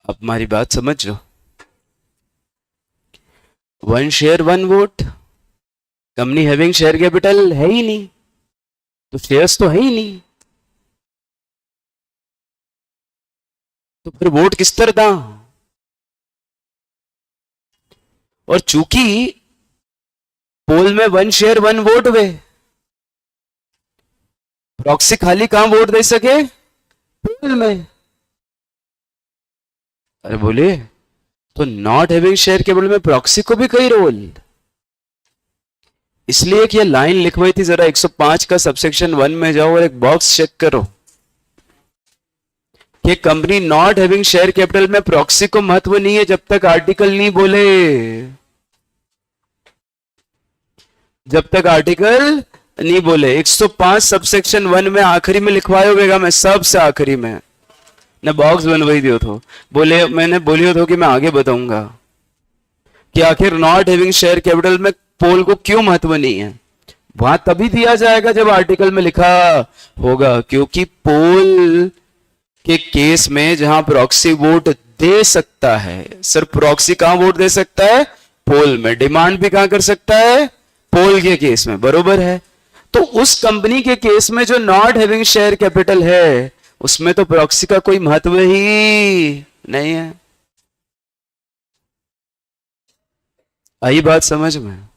अब हमारी बात समझ लो, 1 share 1 vote, company having share capital है ही नहीं, तो शेयर्स तो है ही नहीं, तो फिर वोट किस तरह था? और चूंकि पोल में 1 शेयर 1 वोट हुए, प्रॉक्सी खाली कहां वोट दे सके? पोल में। अरे बोले, तो नॉट हैविंग शेयर कैपिटल में प्रॉक्सी को भी कई रोल, इसलिए कि ये लाइन लिखवाई थी। जरा 105 का सबसेक्शन 1 में जाओ और एक बॉक्स चेक करो कि company not having share capital में प्रॉक्सी को महत्व नहीं है जब तक आर्टिकल नहीं बोले, जब तक आर्टिकल नहीं बोले। 105 सबसेक्शन 1 में आखिरी में लिखवाया होगा, मैं सबसे आखिरी में ने बॉक्स बनवाई दियो थो, बोले मैंने बोलियो थो कि मैं आगे बताऊंगा कि आखिर नॉट हैविंग शेयर कैपिटल में पोल को क्यों महत्व नहीं है। वहां तभी दिया जाएगा जब आर्टिकल में लिखा होगा, क्योंकि पोल के केस में जहां प्रॉक्सी वोट दे सकता है, सर प्रॉक्सी कहां वोट दे सकता है? पोल में। डिमांड भी कहां कर सकता है? पोल के केस में, बरोबर है। तो उस कंपनी के केस में जो नॉट हैविंग शेयर कैपिटल है, उसमें तो प्रॉक्सी का कोई महत्व ही नहीं है। आई बात समझ में?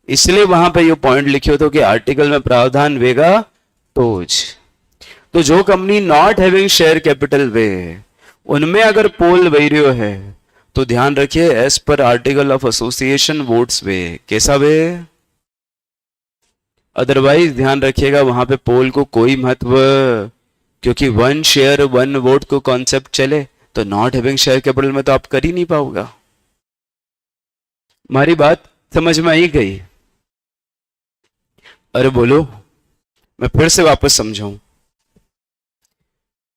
इसलिए वहां पे ये पॉइंट लिखे तो कि आर्टिकल में प्रावधान वेगा तो जो company not having share capital वे, उनमें अगर पोल वैरियो है तो ध्यान रखिए as per article of association votes वे, कैसा वे? अदरवाइज ध्यान रखिएगा वहां पे पोल को कोई महत्व, क्योंकि 1 शेयर 1 वोट को कॉन्सेप्ट चले तो नॉट हैविंग शेयर कैपिटल में तो आप कर ही नहीं पाओगा। हमारी बात समझ में आई गई? अरे बोलो, मैं फिर से वापस समझाऊं।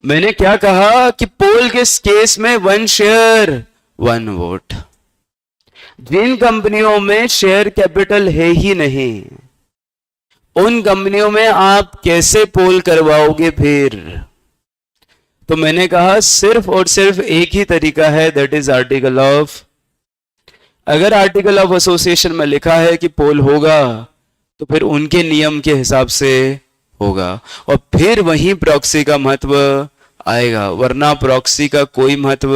मैंने क्या कहा कि पोल के केस में 1 शेयर 1 वोट, जिन कंपनियों में शेयर कैपिटल है ही नहीं, उन कंपनियों में आप कैसे पोल करवाओगे फिर? तो मैंने कहा सिर्फ और सिर्फ एक ही तरीका है, दैट इज आर्टिकल ऑफ, अगर आर्टिकल ऑफ एसोसिएशन में लिखा है कि पोल होगा तो फिर उनके नियम के हिसाब से होगा, और फिर वहीं प्रॉक्सी का महत्व आएगा, वरना प्रॉक्सी का कोई महत्व,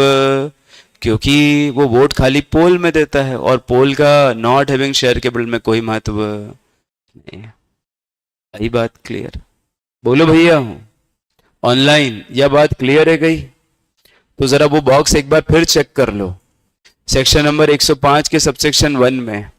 क्योंकि वो वोट खाली पोल में देता है और पोल का नॉट हैविंग शेयर कैपिटल में कोई महत्व नहीं है। आई बात क्लियर? बोलो भैया, ऑनलाइन यह बात क्लियर है गई? तो जरा वो बॉक्स एक बार फिर चेक कर लो, सेक्शन नंबर 105 के सबसेक्शन 1 में।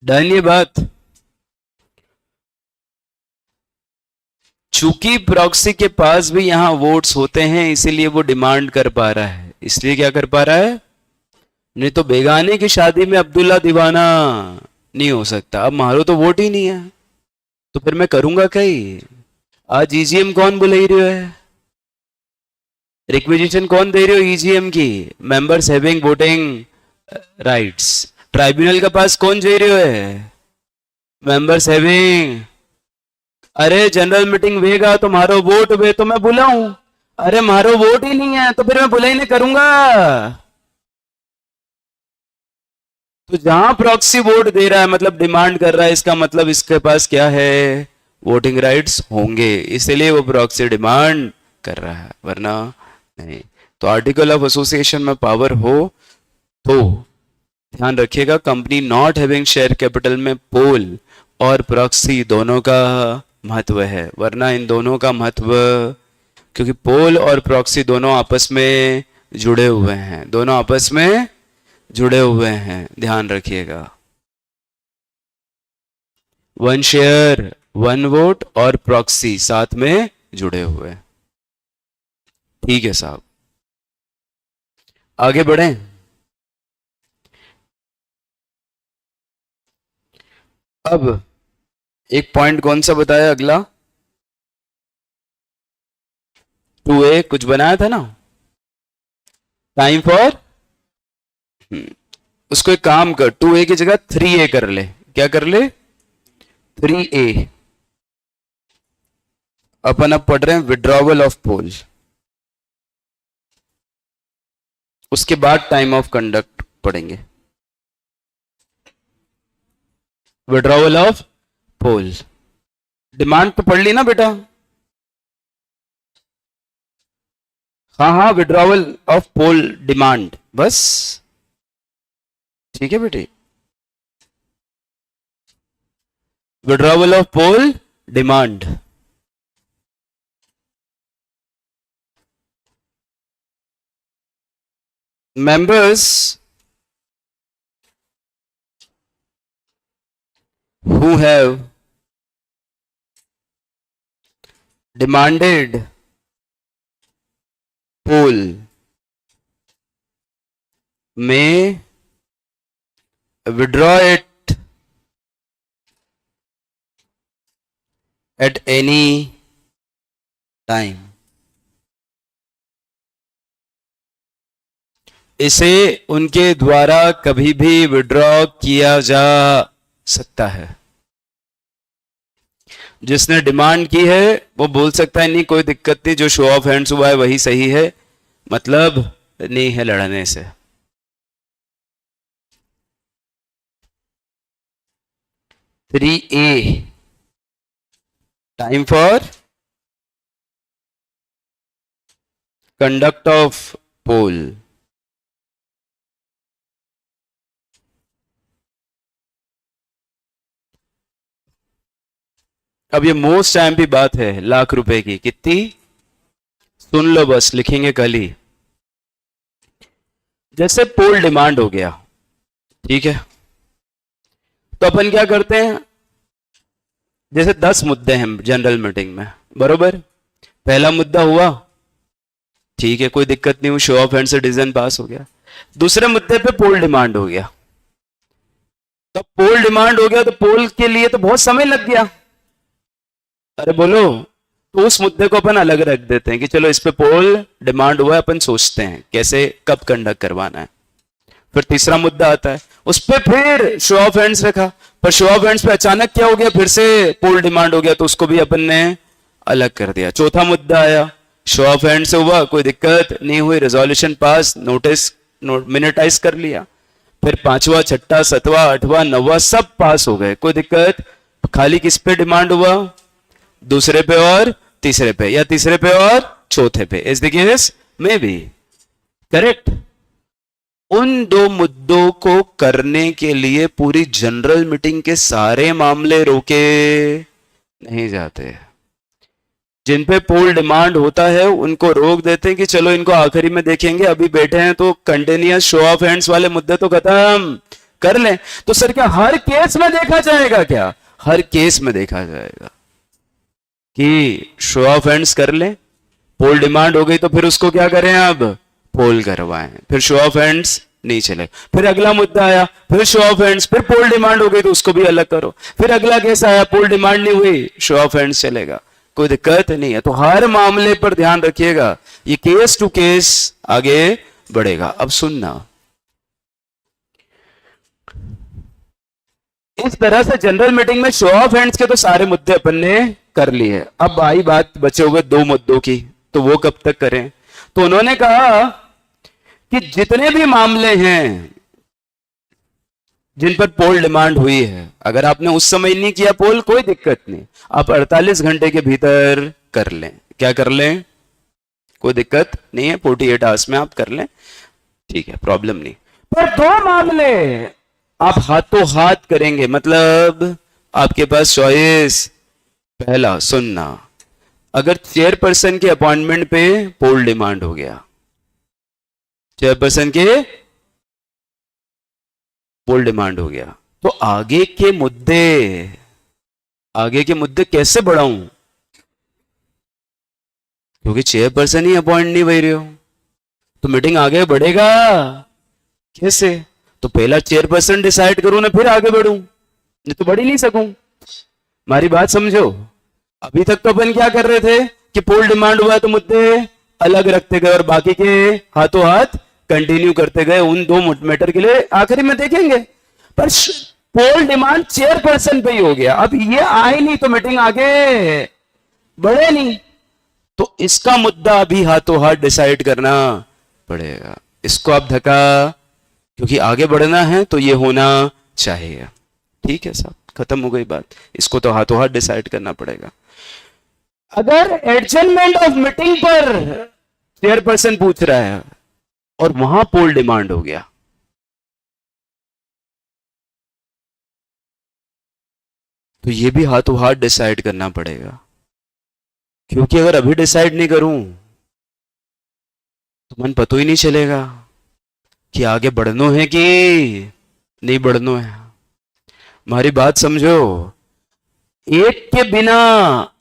डन ये बात? चूंकि प्रॉक्सी के पास भी यहां वोट्स होते हैं, इसीलिए वो डिमांड कर पा रहा है। इसलिए क्या कर पा रहा है? नहीं तो बेगाने की शादी में अब्दुल्ला दीवाना नहीं हो सकता। अब मारो तो वोट ही नहीं है, तो फिर मैं करूंगा कहीं? आज ईजीएम कौन बुलाई रहे है? रिक्विजिशन कौन दे रहे हो ईजीएम की? Members having voting rights. Tribunal के पास कौन दे रहे है? Members having. अरे जनरल मीटिंग वेगा तो मारो वोट वे तो मैं बुलाऊं। अरे मारो वोट ही नहीं है, तो फिर मैं बुलाई नहीं करूंगा। तो जहां प्रॉक्सी वोट दे रहा है मतलब डिमांड कर रहा है, इसका मतलब इसके पास क्या है? वोटिंग राइट्स होंगे, इसलिए वो प्रॉक्सी डिमांड कर रहा है, वरना नहीं। तो आर्टिकल ऑफ एसोसिएशन में पावर हो तो ध्यान रखिएगा, company not having share capital में पोल और प्रॉक्सी दोनों का महत्व है, वरना इन दोनों का महत्व, क्योंकि पोल और प्रॉक्सी दोनों आपस में जुड़े हुए हैं, दोनों आपस में जुड़े हुए हैं, ध्यान रखिएगा। 1 शेयर 1 वोट और प्रॉक्सी साथ में जुड़े हुए। ठीक है साहब, आगे बढ़ें। अब एक पॉइंट कौन सा बताया अगला? 2A कुछ बनाया था ना, टाइम फॉर। उसको एक काम कर, 2A की जगह 3A कर ले। क्या कर ले? 3A। अपन अब पढ़ रहे हैं विड्रॉवल ऑफ पोल, उसके बाद टाइम ऑफ कंडक्ट पढ़ेंगे। विड्रॉवल ऑफ पोल, डिमांड तो पढ़ ली ना बेटा? हाँ हाँ, विड्रॉवल ऑफ पोल डिमांड, बस ठीक है बेटे। Withdrawal of poll demand, members who have demanded poll may withdraw it at any time। इसे उनके द्वारा कभी भी विड्रॉ किया जा सकता है। जिसने डिमांड की है वो बोल सकता है नहीं कोई दिक्कत नहीं, जो शो ऑफ हैंड्स हुआ है वही सही है, मतलब नहीं है लड़ने से। Three A time for conduct of poll. अब ये मोस्ट टाइम की बात है, लाख रुपए की कितनी? सुन लो बस, लिखेंगे कल ही। जैसे पोल डिमांड हो गया, ठीक है, तो अपन क्या करते हैं? जैसे 10 मुद्दे हैं जनरल मीटिंग में, बरोबर। पहला मुद्दा हुआ, ठीक है, कोई दिक्कत नहीं हुई, शो ऑफ हैंड से डिसीजन पास हो गया। दूसरे मुद्दे पे पोल डिमांड हो गया, तो पोल डिमांड हो गया तो पोल के लिए तो बहुत समय लग गया। अरे बोलो, तो उस मुद्दे को अपन अलग रख देते हैं कि चलो इस पे पोल डिमांड हुआ है, अपन सोचते हैं कैसे कब कंडक्ट करवाना है। फिर तीसरा मुद्दा आता है, उस पे फिर शो ऑफ हैंड्स रखा, पर शो ऑफ हैंड्स पे अचानक क्या हो गया, फिर से पोल डिमांड हो गया, तो उसको भी अपन ने अलग कर दिया। चौथा मुद्दा आया, शो ऑफ हैंड्स से हुआ, कोई दिक्कत नहीं हुई, रेजोल्यूशन पास, नोटिस मिनिटाइज कर लिया। फिर पांचवा, छठा, सातवां, आठवां, नौवां सब पास हो गए, कोई दिक्कत। खाली किस पे डिमांड हुआ, दूसरे पे और तीसरे पे, या तीसरे पे और चौथे पे। इस द केस में भी करेक्ट। उन दो मुद्दों को करने के लिए पूरी जनरल मीटिंग के सारे मामले रोके नहीं जाते। जिन पे पोल डिमांड होता है उनको रोक देते हैं कि चलो इनको आखिरी में देखेंगे, अभी बैठे हैं तो कंटिन्यूअस शो ऑफ हैंड्स वाले मुद्दे तो खत्म कर लें। तो सर क्या हर केस में देखा जाएगा? क्या हर केस में देखा जाएगा कि शो ऑफ हैंड्स कर लें, पोल डिमांड हो गई तो फिर उसको क्या करें, अब पोल करवाएं, फिर शो ऑफ हैंड्स नहीं चले। फिर अगला मुद्दा आया, फिर शो ऑफ हैंड्स, फिर पोल डिमांड हो गई तो उसको भी अलग करो। फिर अगला केस आया, पोल डिमांड नहीं हुई, शो ऑफ हैंड्स चलेगा, कोई दिक्कत नहीं है। तो हर मामले पर ध्यान रखिएगा, ये केस टू केस आगे बढ़ेगा। अब सुनना, इस तरह से जनरल मीटिंग में शो ऑफ हैंड्स के तो सारे मुद्दे अपन ने कर लिए। अब आई बात बचे हुए दो मुद्दों की, तो वो कब तक करें? तो उन्होंने कहा कि जितने भी मामले हैं जिन पर पोल डिमांड हुई है, अगर आपने उस समय नहीं किया पोल, कोई दिक्कत नहीं, आप 48 घंटे के भीतर कर लें। क्या कर लें? कोई दिक्कत नहीं है, 48 आवर्स में आप कर लें, ठीक है, प्रॉब्लम नहीं। पर दो मामले आप हाथों हाथ करेंगे, मतलब आपके पास चॉइस। पहला, सुनना, अगर चेयरपर्सन के अपॉइंटमेंट पे पोल डिमांड हो गया, चेयरपर्सन के पोल डिमांड हो गया, तो आगे के मुद्दे कैसे बढ़ाऊं? क्योंकि चेयरपर्सन ही अपॉइंट नहीं हो रहे हो, तो मीटिंग आगे बढ़ेगा कैसे? तो पहला चेयरपर्सन डिसाइड करूं ना, फिर आगे बढ़ूं, नहीं तो बढ़ ही नहीं सकूं। हमारी बात समझो। अभी तक तो अपन क्या कर रहे थे कि पोल डिमांड हुआ तो मुद्दे अलग रखते गए और बाकी के हाथों हाथ कंटिन्यू करते गए। उन दो मैटर के लिए आखिरी में देखेंगे, पर पोल डिमांड चेयरपर्सन पे ही हो गया, अब ये आए नहीं तो मीटिंग आगे बढ़े नहीं, तो इसका मुद्दा अभी हाथों हाथ डिसाइड करना पड़ेगा। इसको आप धक्का, क्योंकि आगे बढ़ना है तो ये होना चाहिए, ठीक है साहब, खत्म हो गई बात। इसको तो हाथों हाथ डिसाइड करना पड़ेगा। अगर एडजमेंट ऑफ मीटिंग पर चेयरपर्सन पूछ रहा है और वहां पोल डिमांड हो गया, तो ये भी हाथों हाथ डिसाइड करना पड़ेगा, क्योंकि अगर अभी डिसाइड नहीं करूं तो मन पता ही नहीं चलेगा कि आगे बढ़नो है कि नहीं बढ़नो है। हमारी बात समझो, एक के बिना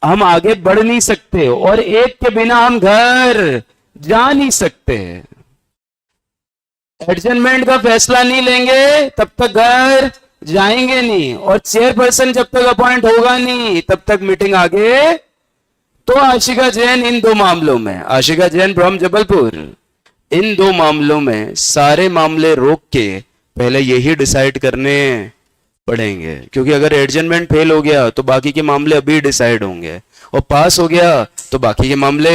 हम आगे बढ़ नहीं सकते और एक के बिना हम घर जा नहीं सकते। एडजमेंट का फैसला नहीं लेंगे तब तक घर जाएंगे नहीं, और चेयरपर्सन जब तक अपॉइंट होगा नहीं तब तक मीटिंग आगे। तो आशिका जैन इन दो मामलों में, आशिका जैन फ्रॉम जबलपुर, इन दो मामलों में सारे मामले रोक के पहले यही डिसाइड करने पड़ेंगे, क्योंकि अगर एडजमेंट फेल हो गया तो बाकी के मामले अभी डिसाइड होंगे, और पास हो गया तो बाकी के मामले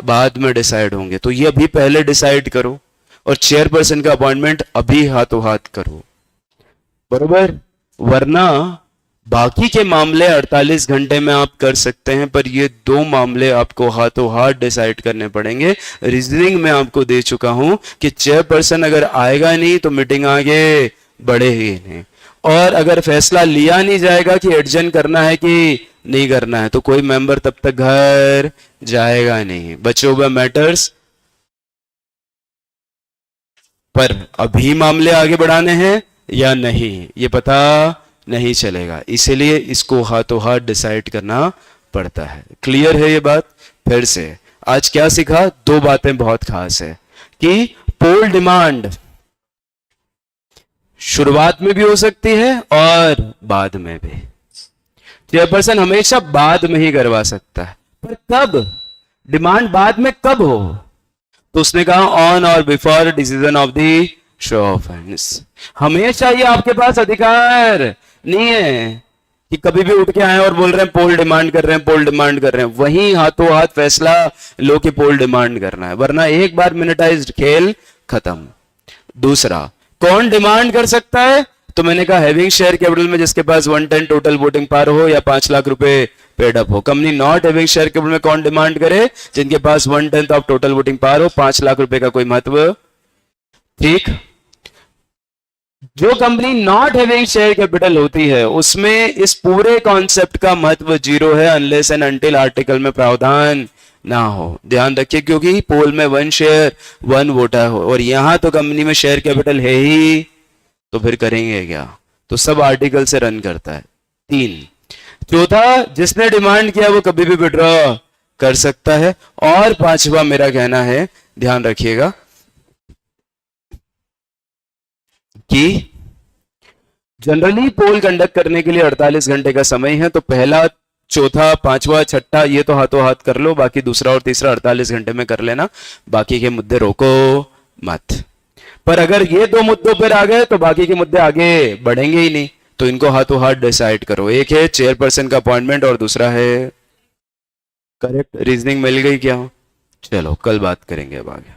बाद में डिसाइड होंगे। तो ये अभी पहले डिसाइड करो और चेयरपर्सन का अपॉइंटमेंट अभी हाथों हाथ करो, बरोबर। वरना बाकी के मामले 48 घंटे में आप कर सकते हैं, पर ये दो मामले आपको हाथों हाथ डिसाइड करने पड़ेंगे। रीजनिंग में आपको दे चुका हूं कि चेयरपर्सन अगर आएगा नहीं तो मीटिंग आगे बढ़े ही नहीं, और अगर फैसला लिया नहीं जाएगा कि एडजन करना है कि नहीं करना है तो कोई मेंबर तब तक घर जाएगा नहीं। बचे हुए मैटर्स पर अभी मामले आगे बढ़ाने हैं या नहीं, ये पता नहीं चलेगा, इसीलिए इसको हाथों हाथ डिसाइड करना पड़ता है। क्लियर है ये बात? फिर से आज क्या सीखा? दो बातें बहुत खास है कि पोल डिमांड शुरुआत में भी हो सकती है और बाद में भी। चेयरपर्सन हमेशा बाद में ही करवा सकता है, पर कब डिमांड बाद में कब हो? तो उसने कहा on or before decision of the show of hands. हमेशा ये आपके पास अधिकार नहीं है कि कभी भी उठ के आए और बोल रहे हैं पोल डिमांड कर रहे हैं, पोल डिमांड कर रहे हैं, वहीं हाथों हाथ फैसला लो कि पोल डिमांड करना है, वरना एक बार मिनिटाइज्ड खेल खत्म। दूसरा, कौन डिमांड कर सकता है? तो मैंने कहा हैविंग शेयर कैपिटल में जिसके पास 110 टोटल वोटिंग पावर हो या 5 लाख रुपए पेड अप हो। Company not having share capital में कौन डिमांड करे? जिनके पास 1/10 ऑफ टोटल वोटिंग पावर हो, 5 लाख रुपए का कोई महत्व। ठीक, जो company not having share capital होती है उसमें इस पूरे कॉन्सेप्ट का महत्व जीरो है, अनलेस एंड अनटिल आर्टिकल में प्रावधान ना हो। ध्यान रखिए, क्योंकि पोल में 1 शेयर 1 वोटर हो और यहां तो कंपनी में शेयर कैपिटल है ही, तो फिर करेंगे क्या? तो सब आर्टिकल से रन करता है। 3, चौथा, जिसने डिमांड किया वो कभी भी विड्रॉ कर सकता है। और 5वां मेरा कहना है, ध्यान रखिएगा कि जनरली पोल कंडक्ट करने के लिए 48 घंटे का समय है, तो पहला, चौथा, 5वां, 6ठा ये तो हाथों हाथ कर लो, बाकी दूसरा और तीसरा 48 घंटे में कर लेना, बाकी के मुद्दे रोको मत। पर अगर ये 2 मुद्दों पर आ गए तो बाकी के मुद्दे आगे बढ़ेंगे ही नहीं, तो इनको हाथों हाथ डिसाइड करो। एक है चेयरपर्सन का अपॉइंटमेंट और दूसरा है, करेक्ट रीजनिंग मिल गई क्या? चलो कल बात करेंगे अब आगे।